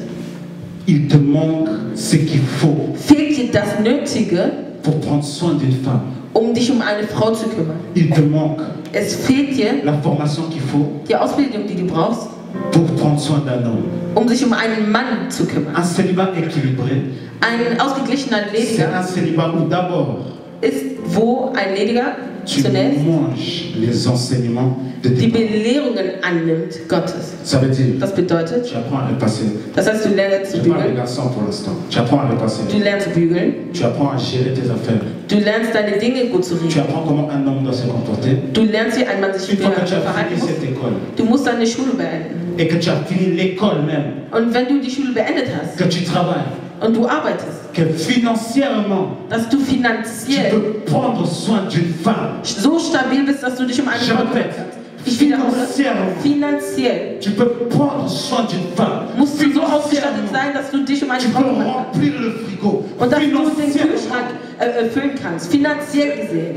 Il te manque ce qu'il faut fehlt dir das Nötige, pour prendre soin d'une femme. um dich um eine Frau zu kümmern. Il te manque Es fehlt dir la formation qu'il faut die Ausbildung, die du brauchst, pour prendre soin d'un homme. um sich um einen Mann zu kümmern. Un célibat équilibré, Ein ausgeglichener c'est un Lediger célibat où d'abord ist, wo ein Lediger tu zunächst manges les enseignements de die tes parents. Belehrungen annimmt Gottes. Ça veut dire, Das bedeutet, tu apprends à repasser. das heißt, du lernst zu Je parle des bügeln, garçons pour l'instant. Tu apprends à repasser. du lernst bügeln, Tu apprends à gérer tes affaires. du lernst deine Dinge gut zu Tu regeln, apprends comment un homme doit se comporter. du lernst, wie ein Mann sich Une fois que tu as verhalten fini muss. cette école Du musst deine Schule beenden. et que tu as fini l'école même, Und wenn du die Schule beendet hast que tu travailles, und du arbeitest, que financièrement dass du tu finanziell peux prendre soin d'une femme. so stabil bist, dass du dich um eine Je Frau kümmern répète, kannst. Ich wiederhole, financièrement, finanziell tu peux prendre soin d'une femme. musst du so ausgestattet sein, dass du dich um eine Tu Frau peux kümmern kannst. remplir le frigo. Und dass du den Financièrement, Kühlschrank füllen kannst, finanziell gesehen.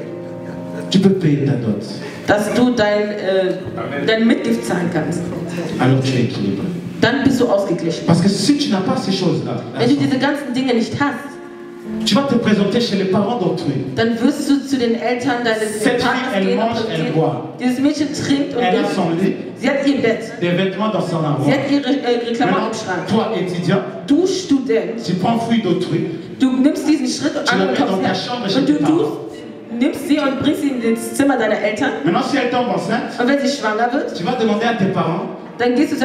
tu peux payer ta dot. Dass du dein Mitgift zahlen kannst. Alors tu es équilibré. Dann bist du ausgeglichen. Parce que si tu n'as pas ces choses-là, Wenn du diese ganzen Dinge nicht hast, tu vas te présenter chez les parents d'autrui. dann wirst du zu den Eltern deines Cette fille, Partners elle gehen mange, und elle boit. dieses Mädchen trinkt und Elle a isst. son lit, Sie hat ihr Bett. des vêtements dans son Sie armoire. hat ihre Klamotten Maintenant, im Schrank. toi, étudiant, Du Student, tu prends fruit d'autrui, du nimmst diesen Schritt und Tu la mets dans ta kommst chambre her chez und du tes parents. nimmst sie und bringst sie ins Zimmer deiner Eltern. maintenant si elle tombe enceinte, Und wenn sie schwanger wird, tu vas demander à tes parents, dann gehst du zu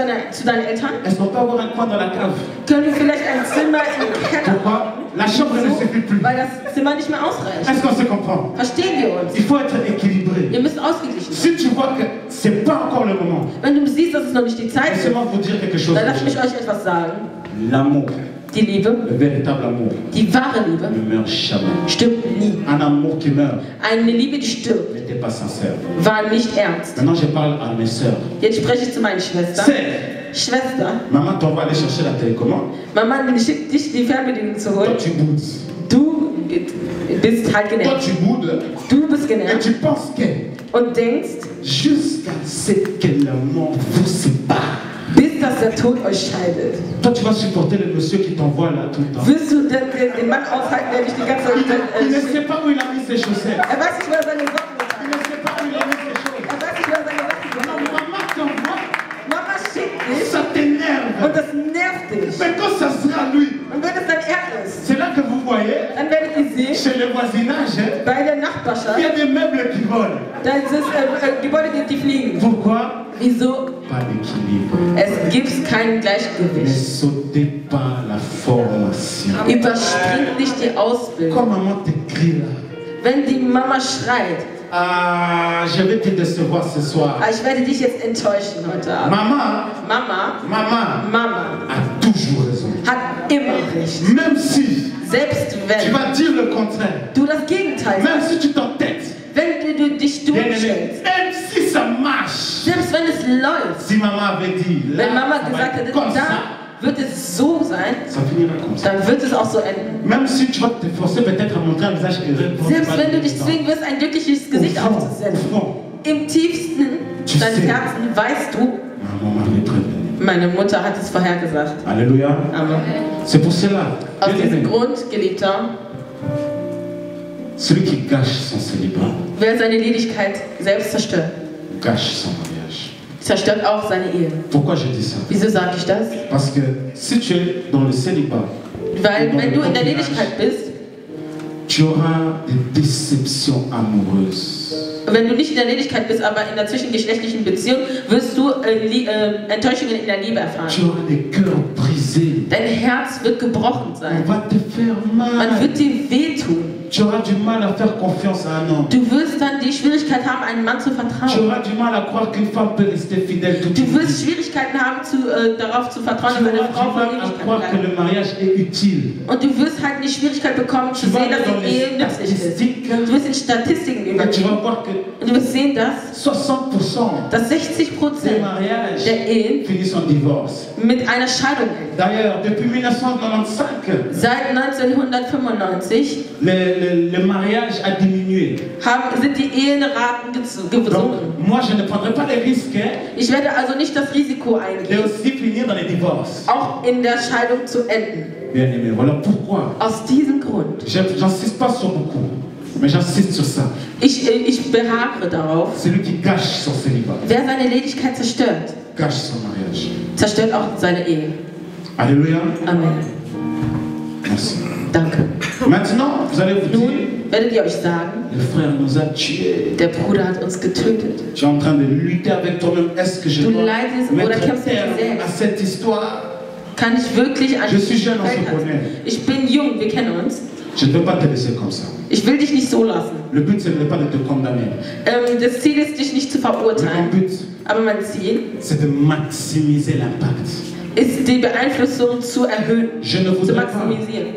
deinen Eltern. est-ce qu'on peut avoir un coin dans la cave? Können wir vielleicht ein Zimmer im Keller Pourquoi? haben? La chambre ne suffit plus. Weil das Zimmer nicht mehr ausreicht. Est-ce qu'on se comprend? Verstehen wir uns? Il faut être équilibré. Ihr müsst ausgeglichen sein. Si tu vois que c'est pas encore le moment, Wenn du siehst, dass es noch nicht die Zeit ist, laissez-moi vous dire quelque chose. dann lasst mich euch etwas sagen. L'amour, Die Liebe, le véritable amour, die wahre Liebe, ne meurt jamais. stirbt nie. Un amour qui meurt Eine Liebe, die stirbt, n'était pas sincère. war nicht ernst. Maintenant, je parle à mes sœurs. Jetzt spreche ich zu meinen Schwestern. Sœurs, Schwester, maman t'envoie aller chercher la télécommande. Mama schickt dich, die Fernbedienung zu Toi, holen. tu boudes. Du bist halt Toi, genervt. tu boudes. Du bist Et genervt tu penses que und denkst, jusqu'à ce que la mort vous sépare. bis dass der Tod euch scheidet. Toi, tu vas supporter le monsieur qui t'envoie là tout le temps. Wirst du den Mann aushalten, der dich die ganze Zeit... Il ne sait pas où il a mis ses chaussettes. Er weiß nicht, wo er seine Socken Il hat. ne sait pas où il a mis ses choses. Er weiß nicht, wo er seine Socken Non, hat. maman t'envoie, Mama schickt dich ça t'énerve. und das nervt dich. Mais quand ça sera lui, Und wenn es dann er ist, c'est là que vous voyez, dann werdet ihr sehen, chez le voisinage, hein, bei der il y Nachbarschaft, a des meubles qui volent. da ist es Gebäude, die fliegen. Pourquoi? Wieso? Pas d'équilibre. Es gibt kein Ne Gleichgewicht. sautez pas la formation. Überspringt nicht die Ausbildung. Quand maman te crie là, Wenn die Mama schreit, ah, je vais te décevoir ce soir. ich werde dich jetzt enttäuschen heute Abend. Maman Mama a toujours raison. hat immer recht. Même si Selbst tu wenn vas dire le contraire, du das Gegenteil même sagst, si tu t'entêtes, wenn du dich bien aimé, durchstellst, même si ça marche, selbst wenn es läuft, si maman avait dit, là, wenn Mama ça va gesagt être hätte, comme ça, da wird es so sein, ça finira comme ça. dann wird es auch so enden. Même si tu vas te forcer peut-être à montrer un visage heureux, pour Selbst pas wenn du le dich temps. zwingen wirst, ein glückliches Gesicht Au fond, aufzusetzen, au fond, im tiefsten Tu deines sais. Herzens weißt du, maman m'avait prévenu. meine Mutter hat es vorhergesagt. Alléluia. Amen. C'est pour cela, Aus bien diesem aimé, Grund, Geliebter, celui qui gâche son célibat, wer seine Ledigkeit selbst zerstört, gâche son mariage. zerstört auch seine Ehe. Pourquoi je dis ça? Wieso sage ich das? Parce que si tu es dans le célibat, Weil wenn du in der Ledigkeit bist, tu auras des déceptions amoureuses. wenn du nicht in der Ledigkeit bist, aber in der zwischengeschlechtlichen Beziehung, wirst du Enttäuschungen in der Liebe erfahren. Tu auras des cœurs brisés. Dein Herz wird gebrochen On sein. va te faire Man mal. wird dir wehtun. Tu auras du mal à faire confiance à un homme. Du wirst dann die Schwierigkeit haben, einem Mann zu Tu vertrauen. auras du mal à croire qu'une femme peut rester fidèle toute Du une wirst vie. Schwierigkeiten haben, darauf zu vertrauen, Tu dass eine auras Frau du von mal à Ewigkeit croire que bleibt. le mariage est utile. Und du wirst halt die Schwierigkeit bekommen, zu Tu vas sehen, dass dans die Ehe les nützlich ist. statistiques Du wirst in Statistiken et tu vas übergehen. voir que Und du wirst sehen, dass 60% dass 60% des mariages der Ehen finissent en divorce. mit einer Scheidung enden. D'ailleurs, depuis 1995, Seit 1995 le mariage a diminué. sind die Ehenraten gesunken. Donc, moi, je ne prendrai pas les risques Ich werde also nicht das Risiko de eingehen, aussi finir dans les divorces. auch in der Scheidung zu enden. Bien aimé, voilà pourquoi. Aus diesem Grund. J'insiste pas sur beaucoup, mais j'insiste sur ça. Ich beharre darauf. Celui qui gâche son célibat, Wer seine Ledigkeit zerstört, gâche son mariage. zerstört auch seine Ehe. Alléluia. Amen. Merci. Danke. Maintenant, vous allez vous dire, Nun werdet ihr euch sagen, le frère nous a tués. der Bruder hat uns getötet. Tu es en train de lutter avec toi-même. Est-ce que je Du dois leidest oder mettre kämpfst mit terme dir selbst. à cette histoire? Kann ich wirklich an Je suis dich jeune, on se festhalten? connaît. Ich bin jung, wir kennen uns. Je ne peux pas te laisser comme ça. Ich will dich nicht so lassen. Le but, ce n'est pas de te condamner. Das Ziel ist, dich nicht zu Mais mon verurteilen. but, Aber mein Ziel c'est de maximiser l'impact. ist, die Beeinflussung zu erhöhen, Je ne zu voudrais pas maximisieren.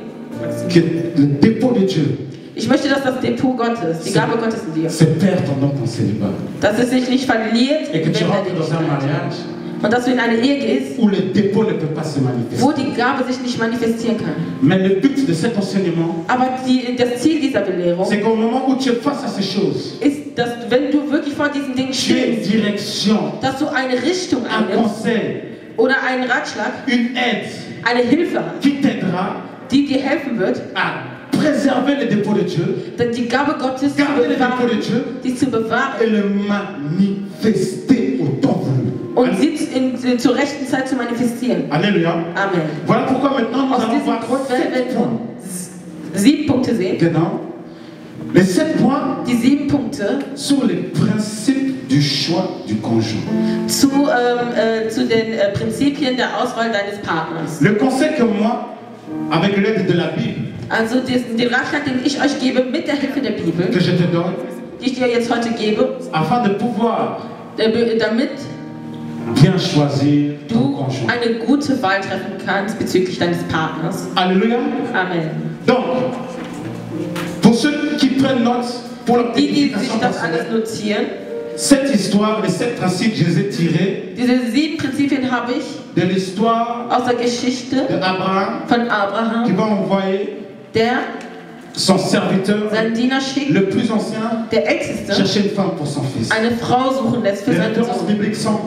que le dépôt de Dieu Ich möchte, dass das Depot Gottes, die Gabe Gottes in dir, se perd pendant ton célibat. dass es sich nicht verliert, Et que tu während der rentres dans un Lebenszeit. mariage Und dass du in eine Ehe gehst, où le dépôt ne peut pas se manifester. wo die Gabe sich nicht manifestieren kann. Mais le but de cet enseignement, Aber das Ziel dieser Belehrung c'est qu'au moment où tu es face à ces choses, ist, dass wenn du wirklich vor diesen Dingen tu as une stehst, direction, dass du eine Richtung un annimmst conseil, oder einen Ratschlag, une aide eine Hilfe hast, qui t'aidera die dir helfen wird, à préserver le dépôt de Dieu, denn die Gabe Gottes zu garder le dépôt de bewahren, Dieu die zu bewahren et le manifester au temps voulu. und sie zur rechten Zeit zu manifestieren. Alléluia. Amen. Voilà pourquoi maintenant nous Aus allons diesem voir Grund 7 werden points. wir 7 Punkte sehen. Genau. Les 7 points Die 7 Punkte sur les principes du choix du conjoint. zu den Prinzipien der Auswahl deines Partners. Le conseil que moi, avec l'aide de la Bible, Also den Ratschlag, den ich euch gebe mit der Hilfe der Bibel, que je te donne, die ich dir jetzt heute gebe, afin de pouvoir damit bien choisir ton du conjoint. eine gute Wahl treffen kannst bezüglich deines Partners. Alléluia. Amen. Donc, pour ceux qui prennent note pour leur Die sich édification das alles personnelle, notieren, cette histoire, les 7 principes, je les ai tirés diese 7 Prinzipien habe ich de l'histoire aus der Geschichte d'Abraham von qui Abraham, va envoyer der son serviteur, seinen Diener schickt, le plus ancien, der Älteste, chercher une femme pour son fils. eine Frau suchen lässt für Les seinen références Sohn. bibliques sont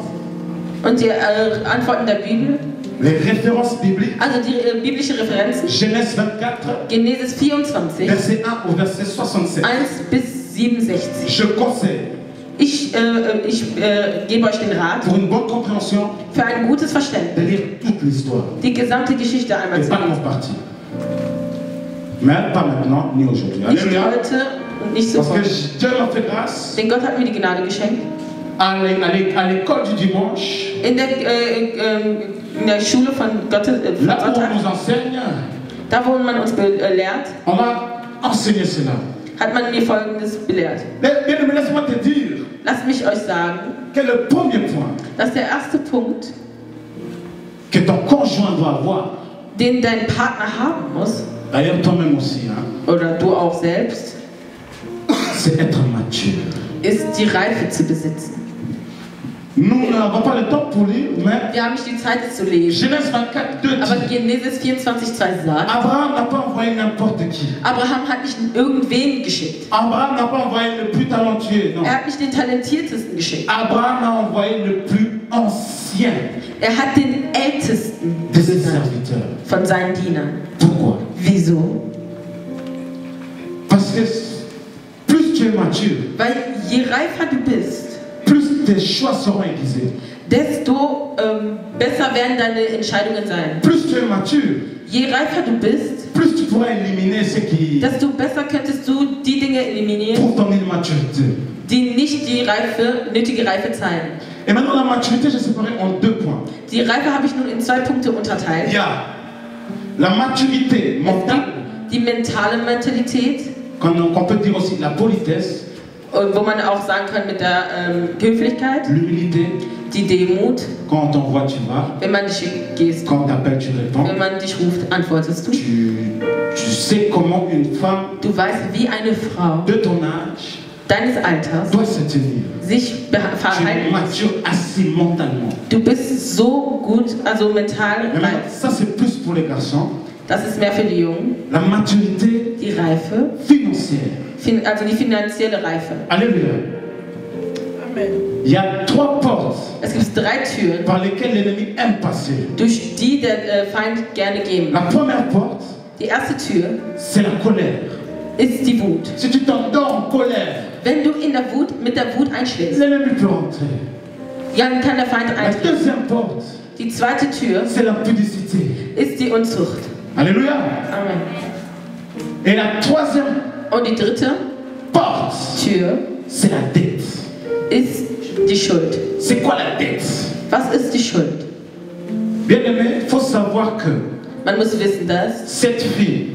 Und die Antworten der Bibel, les références bibliques. also die biblische Referenzen, Genèse 24, Genesis 24, verset 1 au verset 67. 1 bis 67. Je conseille, Ich gebe euch den Rat, pour une bonne compréhension, für ein gutes de Verständnis, lire toute l'histoire die gesamte Geschichte einmal et zu pas lesen. une partie. Mais pas maintenant ni aujourd'hui. Nicht Alléluia. heute und nicht Parce sofort. que Dieu m'a fait grâce Denn Gott hat mir die Gnade geschenkt. à l'école du dimanche, In der Schule von Gott, von là où on Sonntag, nous enseigne, da wo man uns belehrt, on m'a enseigné cela. hat man mir Folgendes belehrt. Mais laisse-moi te dire Lasst mich euch sagen, que le premier point dass der erste Punkt, que ton conjoint doit avoir, den dein Partner haben muss, d'ailleurs toi-même aussi, hein, oder du auch selbst, c'est être mature. ist die Reife zu besitzen. Nous n'avons pas le temps pour lire, mais Wir haben nicht die Zeit, es zu lesen. Genèse 24, 2 Aber dit Genesis 24,2 sagt, Abraham n'a pas envoyé n'importe qui. Abraham hat nicht irgendwen geschickt. Abraham n'a pas envoyé le plus talentueux, non. Er hat nicht den Talentiertesten geschickt. Abraham a envoyé le plus ancien Er hat den Ältesten de ses serviteurs. von seinen Dienern. Pourquoi? Wieso? Parce que plus tu es mature, Weil je reifer du bist, plus tes choix seront aiguisés. desto besser werden deine Entscheidungen sein. Plus tu es mature, Je reifer du bist, plus tu pourras éliminer ce qui desto besser könntest du die Dinge eliminieren, prouve ton immaturité. die nicht die nötige Reife zeigen. Et maintenant, la maturité, j'ai séparé en 2 points. Die Reife habe ich nun in 2 Punkte unterteilt. Il y a la maturité mentale, Die mentale Mentalität, qu'on peut dire aussi la politesse, wo man auch sagen kann mit der Höflichkeit, l'humilité. die Demut, Quand on t'envoie, tu vas. wenn man dich gehst, Quand on t'appelle, tu réponds. wenn man dich ruft, antwortest du. Tu sais comment une femme Du weißt, wie eine Frau de ton âge deines Alters doit se tenir. sich Tu es verhalten. mature assez mentalement. Du bist so gut, also mental Mais reif. ça, c'est plus pour les garçons. Das ist mehr für die Jungen. La maturité Die Reife, financière. also die finanzielle Reife. Alléluia. Amen. Il y a 3 portes Es gibt 3 Türen, par lesquelles l'ennemi aime passer. durch die der Feind gerne gehen La mag. première porte, Die erste Tür c'est la colère. ist die Wut. Si tu t'endors en colère, Wenn du mit der Wut einschläfst, l'ennemi peut rentrer. dann kann der Feind La eintreten. deuxième porte, Die zweite Tür c'est la pudicité. ist die Unzucht. Alléluia. Amen. Et la troisième Und die dritte porte, Tür c'est la dette. ist die Schuld. C'est quoi la dette? Was ist die Schuld? Bien aimé, il faut savoir que Man muss wissen, dass cette fille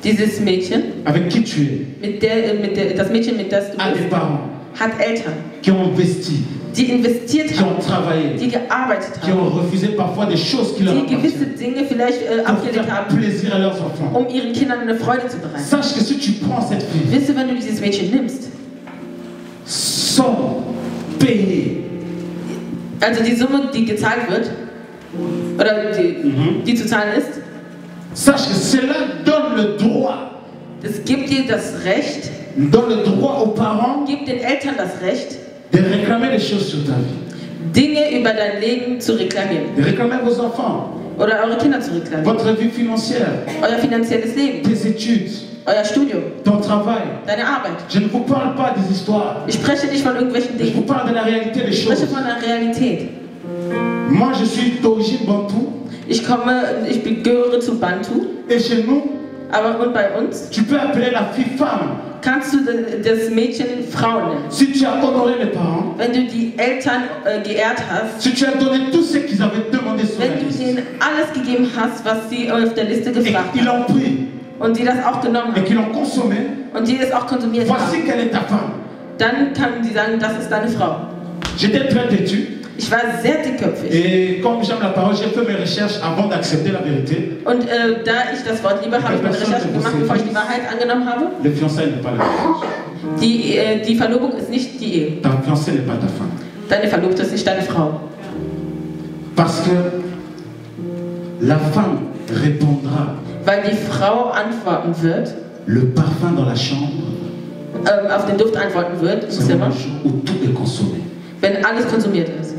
dieses Mädchen, avec qui tu es das Mädchen, mit das du a des bist, parents hat Eltern, qui ont investi, die investiert qui ont haben, travaillé, die gearbeitet qui ont haben, refusé parfois des choses qui leur die gewisse appartiennent Dinge vielleicht pour abgelehnt faire haben, plaisir à leurs enfants. um ihren Kindern eine Freude zu bereiten. Sache que si tu prends cette fille Wisst ihr, wenn du dieses Mädchen nimmst, sans payer, also die Summe, die gezahlt wird, oder die zu zahlen ist, sache que cela donne le droit, das gibt dir das Recht, donne le droit aux parents gibt den Eltern das Recht, de réclamer des choses sur ta vie, Dinge über dein Leben zu reklamieren. de réclamer vos enfants, Oder eure Kinder zu reklamieren. votre vie financière, Euer finanzielles Leben, tes études, euer Studium, ton travail. deine Arbeit. Je ne vous parle pas des histoires, Ich spreche nicht von irgendwelchen je vous Dingen. parle de la réalité des Ich choses. spreche von der Realität. Moi, je suis d'origine bantou Ich gehöre zu Bantu, et chez nous, aber und bei uns tu peux appeler la fille femme. kannst du das Mädchen Frau nennen. Si tu as honoré les parents, Wenn du die Eltern geehrt hast, si tu as donné tout ce qu'ils avaient demandé sur la wenn du liste, denen alles gegeben hast, was sie auf der Liste et gefragt qu'ils haben, l'ont pris, und die das auch genommen et haben, qu'ils l'ont consommé, und die es auch konsumiert voici haben, quelle est ta femme. dann kann sie sagen, das ist deine Frau. J'étais très têtu, Ich war sehr dickköpfig. et comme j'aime la parole, j'ai fait mes recherches avant d'accepter la vérité. Und da ich das Wort liebe, habe ich meine Recherchen gemacht, bevor ich die Wahrheit angenommen habe. Le fiançailles n'est pas la femme. Die Verlobung ist nicht die Ehe. Ta fiancée n'est pas ta femme. Deine Verlobte ist nicht deine Frau. Parce que la femme répondra Weil die Frau antworten wird, le parfum dans la chambre, auf den Duft antworten wird im c'est le Zimmer, jour où tout est consommé. wenn alles konsumiert ist.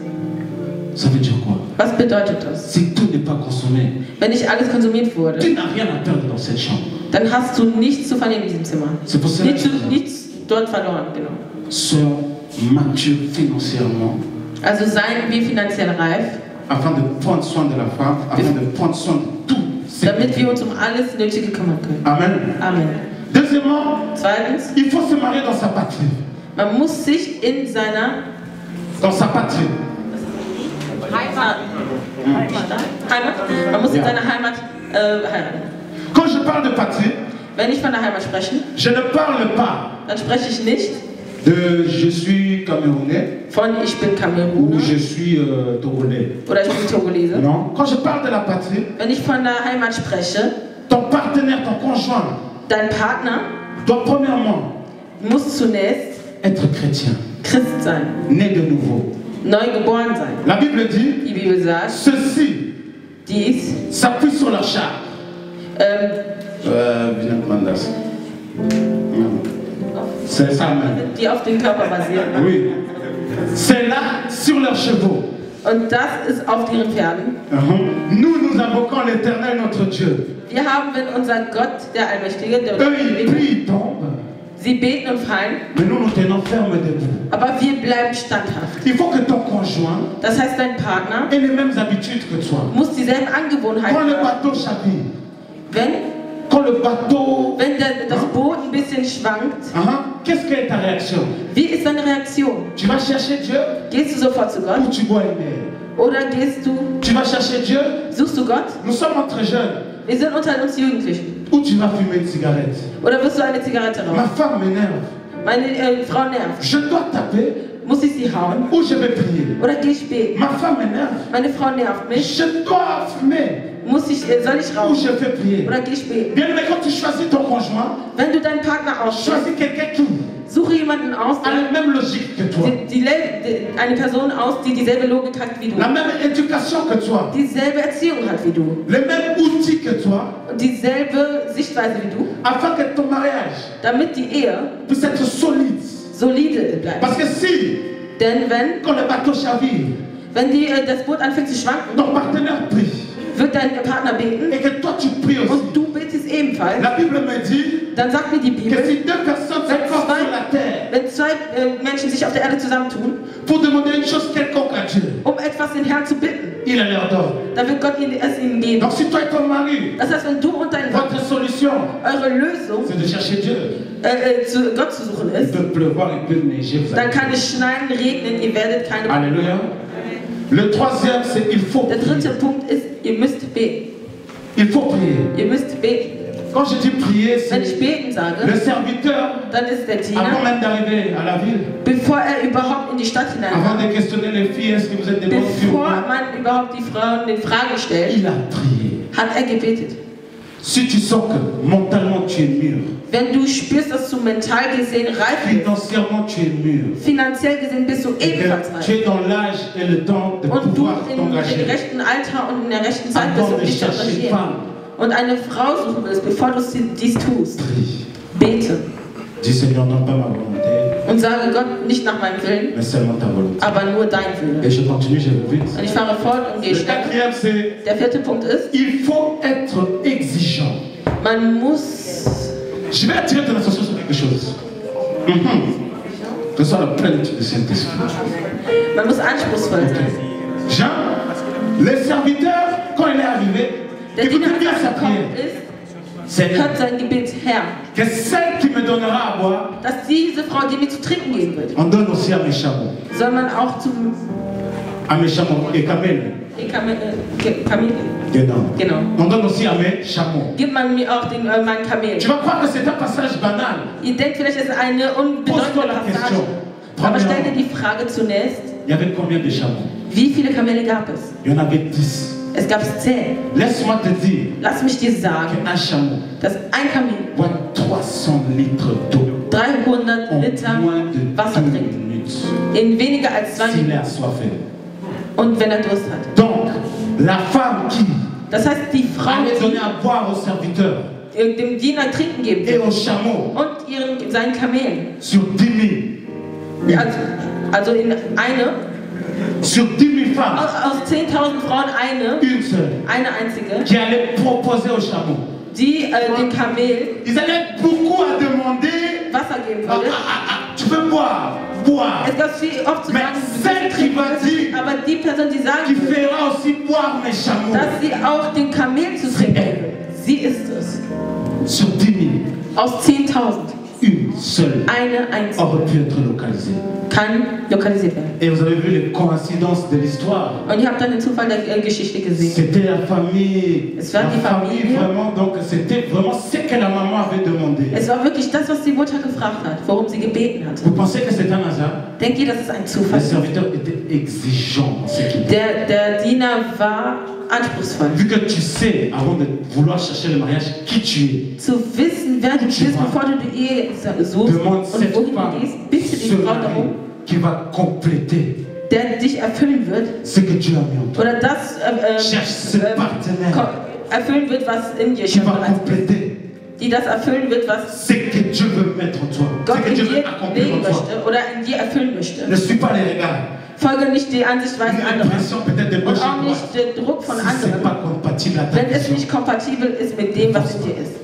Ça veut dire quoi? Was bedeutet das? Si tout n'est pas consommé, Wenn nicht alles konsumiert wurde, tu n'as rien à perdre dans cette chambre. dann hast du nichts zu verlieren in diesem Zimmer. C'est pour cela que Nichts dort verloren, genau. soyons matures financièrement Also seien wir finanziell reif, afin de prendre soin de la femme, afin de prendre soin de tout. damit wir uns um alles Nötige kümmern können. Amen. Amen. Deuxièmement, Zweitens, il faut se marier dans sa patrie. man muss sich in seiner Dans sa patrie. Heimat. Man muss in seiner Heimat heiraten. Quand je parle de patrie, Wenn ich von der Heimat spreche, je ne parle pas dann spreche ich nicht de je suis camerounais von ich bin ou Kameruner je suis togolais. oder ich bin Togolese. Non. Quand je parle de la patrie, Wenn ich von der Heimat spreche, ton partenaire, ton conjoint, dein Partner doit premièrement muss zunächst être chrétien, Christ sein, né de nouveau. neu geboren sein. La Bible dit, Die Bibel sagt, ceux-ci dies s'appuient sur leur char. Viens prendre ça. C'est ça même. die auf den Körper basieren. Oui. C'est là sur leurs chevaux. Und das ist auf ihren Pferden. Nous invoquons l'Éternel, notre Dieu. Wir haben, wenn unser Gott, der Allmächtige, der Eux, ils prient, ils tombent. sie beten und fallen, Mais nous, nous tenons ferme debout. aber wir bleiben standhaft. Il faut que ton conjoint Das heißt, dein Partner ait les mêmes habitudes que toi. muss dieselben Angewohnheiten Quand le haben. bateau chavire, Wenn le bateau... das Boot ein bisschen schwankt, Qu'est-ce que est ta réaction? wie ist deine Reaktion? Tu vas chercher Dieu Gehst du sofort zu ou Gott? tu bois une bière? Oder gehst du, Tu vas chercher Dieu? suchst du Gott? Nous sommes entre jeunes. Wir sind unter uns Jugendlichen. Ou tu vas fumer une cigarette? Oder wirst du eine Zigarette Ma rauchen? femme m'énerve. Meine Frau nervt. Je dois taper Muss ich sie hauen? ou je vais prier. Oder gehe ich beten? Ma femme m'énerve. Meine Frau nervt mich. Je dois fumer Soll ich ou rauchen? je vais prier. Oder gehe ich beten? Bien, mais quand tu choisis ton conjoint, Wenn du deinen Partner aussuchst, choisis quelqu'un qui Suche jemanden aus, a la même logique que toi, eine Person aus, die dieselbe Logik hat wie du, la même éducation que toi, dieselbe Erziehung hat wie du les mêmes outils que toi, und dieselbe Sichtweise wie du, afin que ton mariage damit die Ehe puisse être solide. solide bleibt. Parce que si, Denn quand le bateau chavire, wenn das Boot anfängt zu schwanken, ton partenaire prie, wird dein Partner beten et que toi tu pries aussi, und du betest ebenfalls, la Bible me dit dann sagt mir die que Bibel, si deux personnes s'accordent sur la terre wenn zwei Menschen sich auf der Erde zusammentun, pour demander une chose quelconque à Dieu, um etwas den Herrn zu bitten, il leur donne. dann wird Gott es ihnen geben. Donc si toi et ton mari, Das heißt, wenn du und dein Mann votre solution, eure Lösung c'est de chercher Dieu. zu Gott zu suchen Il ist, peut pleuvoir, il peut neiger, vous dann allez. kann es schneien, regnen, ihr werdet keine... Alléluia. Le troisième, c'est il faut Der prier. dritte Punkt ist, ihr müsst beten. Il faut prier. Ihr müsst beten. Quand je dis prier, Wenn ich c'est beten le sage, serviteur, dann ist der avant Diener, même d'arriver à la ville, bevor er überhaupt in die Stadt avant hinein de questionner les filles, est-ce que vous êtes des bonnes filles ou bevor pas, man überhaupt die Frauen in Frage stellt, il a prié. hat er gebetet. Si tu sens que mentalement tu es mûr, Wenn du spürst, dass du mental gesehen reif bist, financièrement tu es mûr, finanziell gesehen bist du et ebenfalls que tu reif. es dans l'âge et le temps de Und du pouvoir im t'engager, rechten Alter und in der rechten Zeit bist, avant um de dich zu chercher une engagieren. femme, Und eine Frau suchen willst, bevor du dies tust, prie. bete. Dis Seigneur, non pas ma volonté, Und sage Gott, nicht nach meinem Willen, mais seulement ta volonté. aber nur dein Wille. Et je continue, je vais vite. Und ich fahre fort und gehe Le schnell. quatrième, c'est Der vierte Punkt ist, il faut être exigeant. man muss, Je vais attirer ton attention sur quelque chose. Que ce soit la plénitude du Saint-Esprit. man muss anspruchsvoll sein. Jean, le serviteur, quand il est arrivé, Der Diener écoutez bien hat sa gekommen prière. ist, Seigneur, hört sein Gebet her, que celle qui me donnera à boire, dass diese Frau, die mir zu trinken geben wird, on donne aussi à mes chameaux. soll man auch zum À mes chameaux et camels. Kamel, genau, On donne aussi à mes chameaux. gibt man mir auch mein Kamel. Tu vas croire que c'est un passage banal. Ihr denkt vielleicht, es ist eine unbedeutende Passage, aber stell dir die Frage zunächst, Il y avait combien de chameaux? wie viele Kamele gab es? Il y en avait 10. Es gab 10. Laisse-moi te dire Lass mich dir sagen, qu'un chameau dass ein Kamel boit 300 litres d'eau 300 en Liter moins de Wasser 2 trinkt. minutes. In weniger als 2 S'il est Minuten. assoiffé. Und wenn er Durst hat. Donc, la femme qui Das heißt, die Frau, allait donner à boire au serviteur die dem Diener trinken geben et wird au chameau und seinen Kamelen, sur 10 000, also in eine, sur 10 000 femmes, aus 10.000 Frauen une seule eine einzige, qui allait proposer au chameau. die dem Kamel Ils allaient beaucoup à demander Wasser geben würde. tu veux boire, boire. Es gab viel oft zu Mais sagen, celle qui va dire, aber die Person, die qui sagen wird, fera aussi boire mes chameaux, dass sie auch den Kamel zu trinken geben will, sie ist es. sur 10 000, Aus 10.000 une seule eine einzige aurait pu être localisée. kann lokalisiert werden. Et vous avez vu les coïncidences de l'histoire. Und ihr habt dann den Zufall der Geschichte gesehen. C'était la famille. Es war La die famille Familie. vraiment, donc c'était vraiment ce que la maman avait demandé. Es war wirklich das, was die Mutter gefragt hat, worum sie gebeten hat. Vous pensez que c'est un hasard? Denkt ihr, das ist ein Le Zufall? serviteur était exigeant en ce qu'il dit. Der Diener war anspruchsvoll. Vu que tu sais, avant de vouloir chercher le mariage, qui tu es, Zu wissen, wer du bist, bevor du die Ehe suchst demande und cette wohin femme, du gehst, bitte die ce Frau mari darum, qui va compléter der dich erfüllen wird ce que Dieu a mis en toi. oder das Cherche ce partenaire erfüllen wird, was in dir qui schon va bereits ist. compléter Die das erfüllen wird, was ce que Dieu veut mettre en toi, Gott ce que in Dieu dir veut accomplir legen en toi. möchte oder in dir erfüllen möchte. Ne suis pas les regards, Folge nicht die Ansichtweisen ni anderer l'impression peut-être de und gauche auch et nicht droite. den Druck von Si ce n'est anderen, pas compatible à ta wenn es vision, nicht kompatibel ist mit dem, was in dir ist.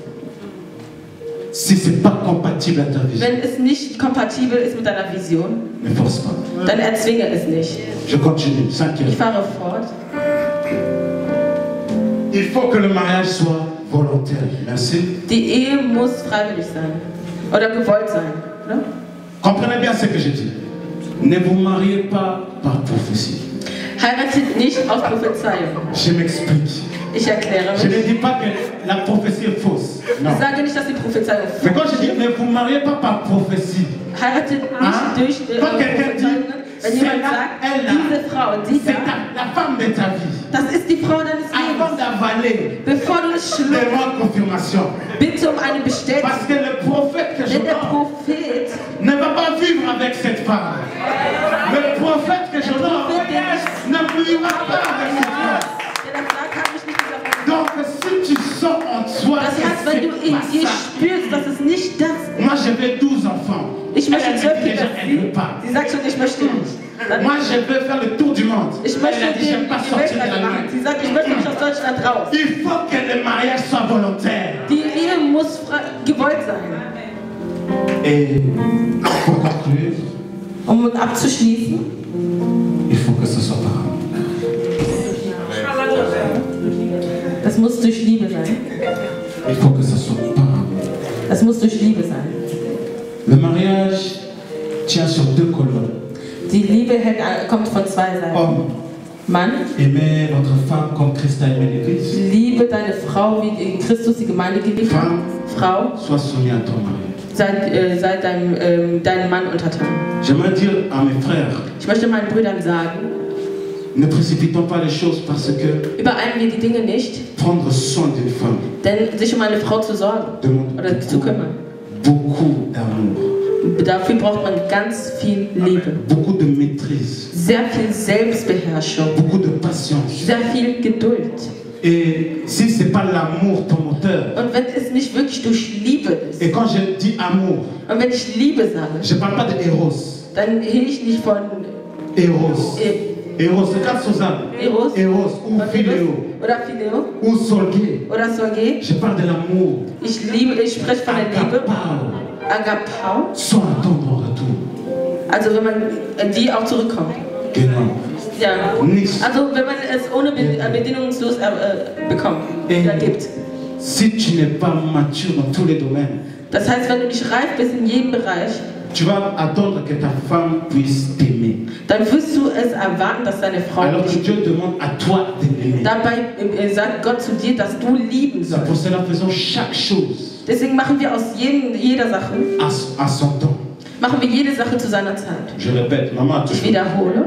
si ce n'est pas compatible à ta vision, Wenn es nicht kompatibel ist mit deiner Vision, ne force pas. dann erzwinge es nicht. Je continue. Cinquième. Ich fahre fort. Il faut que le mariage soit volontaire. Merci. Die Ehe muss freiwillig sein oder gewollt sein. Oder? Comprenez bien ce que je dis. Ne vous mariez pas par prophétie. Heiratet nicht aus Prophezeiung. Je m'explique. Ich erkläre Je ne mich. dis pas que la prophétie est fausse. Non. Ich sage nicht, dass die Prophezeiung Mais quand je dis ne vous mariez pas par prophétie, heiratet Ah. nicht durch Quand quelqu'un dit, Prophezeiungen. Wenn c'est jemand là, sagt, elle là, diese Frau, die c'est da, la femme de ta vie. das ist die Frau deines Avant Lebens. d'avaler, Bevor du es schluckst, demande confirmation. bitte um eine Bestätigung. Parce que le prophète que je Denn der parle Prophet ne va avec cette femme. Le prophète que je vois n'appuiera pas avec cette femme. Der das sagt, kann mich nicht dieser Frau. Donc si tu sens en toi Das heißt, wenn du in dir spürst, dass es nicht das ist. moi je veux 12 enfants. Ich möchte Elle 12 dit déjà, Kinder. elle veut pas. Sie sagt schon, ich möchte nicht. Dann, Moi je veux faire le tour du monde. ich möchte Elle a dit, die j'aime pas sortir de Weltreise machen. l'Allemagne. Sie sagt, ich möchte nicht aus Deutschland raus. Il faut que le mariage soit volontaire. Die Ehe muss gewollt sein. Et pour conclure, Um abzuschließen, il faut que ce soit par amour. das muss durch Liebe sein. Il faut que ce soit par amour. Das muss durch Liebe sein. Le mariage tient sur deux colonnes. Die Liebe kommt von zwei Seiten. Homme, Mann, aimez votre femme comme Christ a aimé l'Église. liebe deine Frau, wie Christus die Gemeinde geliebt hat. Frau, Sois soumis à ton mari. sei deinem Mann untertan. J'aimerais dire à mes frères, Ich möchte meinen Brüdern sagen, ne précipitons pas les choses parce que übereilen wir die Dinge nicht, prendre soin d'une femme denn sich um eine Frau zu sorgen demande oder zu kümmern, beaucoup d'amour, dafür braucht man ganz viel Liebe, beaucoup de maîtrise, sehr viel Selbstbeherrschung, beaucoup de patience. sehr viel Geduld. Et si ce n'est pas l'amour ton moteur, Und wenn es nicht wirklich durch Liebe ist, et quand je dis amour, und wenn ich Liebe sage, je ne parle pas de Eros. dann rede ich nicht von Eros. Eros, regarde Suzanne. Eros Ou Philéo. oder Phileo Ou Solgué. oder Sorge. Je parle de l'amour. Ich spreche von der Liebe, Agapao. Agapau, Sans attendre en retour. also wenn man die auch zurückkommt. Genau. Ja. Nichts. Also wenn man es ohne bedingungslos bekommt, gibt. Si tu n'es pas mature dans tous les domaines, Das heißt, wenn du nicht reif bist in jedem Bereich, tu vas attendre que ta femme puisse t'aimer. dann wirst du es erwarten, dass deine Frau Alors que dich Dieu demande à toi de l'aimer. Dabei sagt Gott zu dir, dass du lieben C'est pour sollst. cela faisons chaque chose Deswegen machen wir aus jeder Sache, à son temps. machen wir jede Sache zu seiner Zeit. Je répète, maman a Ich toujours, wiederhole,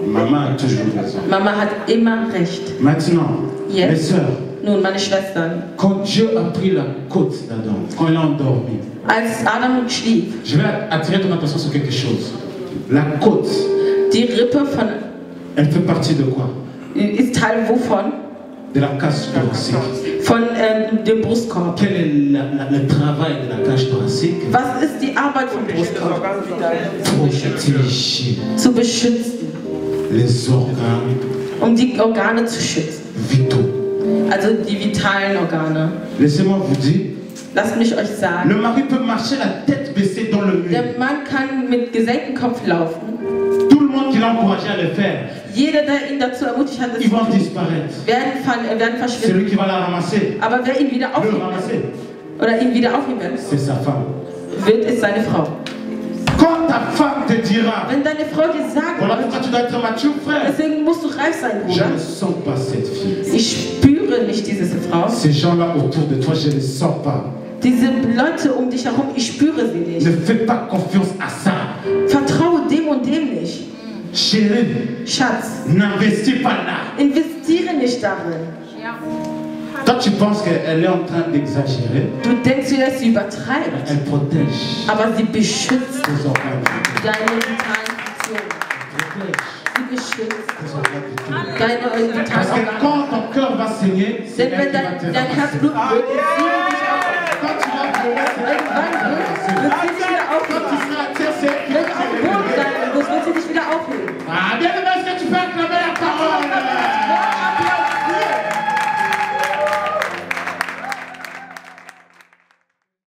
maman a toujours raison. Mama hat immer recht. Maintenant, Yes. mes sœurs, Nun, meine Schwestern, quand Dieu a pris la côte d'Adam, quand il a endormi, als Adam schlief, je vais attirer ton attention sur quelque chose. La côte, die Rippe elle fait partie de quoi? ist Teil wovon? De la cage thoracique. Von dem Brustkorb. Quel est le travail de la cage thoracique? Was ist die Arbeit vom Brustkorb? Protéger Zu beschützen, les organes um die Organe zu schützen. vitaux. Also die vitalen Organe. Laissez-moi vous dire, Lasst mich euch sagen, le mari peut marcher la tête baissée dans le mur. der Mann kann mit gesenktem Kopf laufen. Tout le monde qui l'a encouragé à le faire, Jeder, der ihn dazu ermutigt hat, es ils zu vont tun, disparaître. werden verschwinden. Celui qui va la ramasser, Aber wer ihn wieder le aufnehmen ramasser, oder ihn wieder aufnehmen c'est sa femme. wird, ist seine Frau. Quand ta femme te dira, Wenn deine Frau dir sagt, voilà pourquoi tu dois être mature, frère, deswegen musst du reif sein, je Bruder. ne sens pas cette fille. Ich spüre nicht diese Frau. Ces gens-là autour de toi, je ne les sens pas. Diese Leute um dich herum, ich spüre sie nicht. Ne fais pas confiance à ça. Vertraue dem und dem nicht. Chérie, Schatz, n'investis pas là. investiere nicht darin. Toi, tu penses qu'elle est en train d'exagérer. Du denkst dir, dass sie übertreibt, Elle protège aber sie beschützt tes organes. deine vitalen Funktionen. Protège Sie beschützt tes organes vitaux. deine vitalen Parce que Organe. quand ton cœur va saigner, c'est Denn elle wenn qui va te dein Herz ramasser. bluten wird, sie wird dich auch. Quand tu vas pleurer, c'est elle qui va te Irgendwann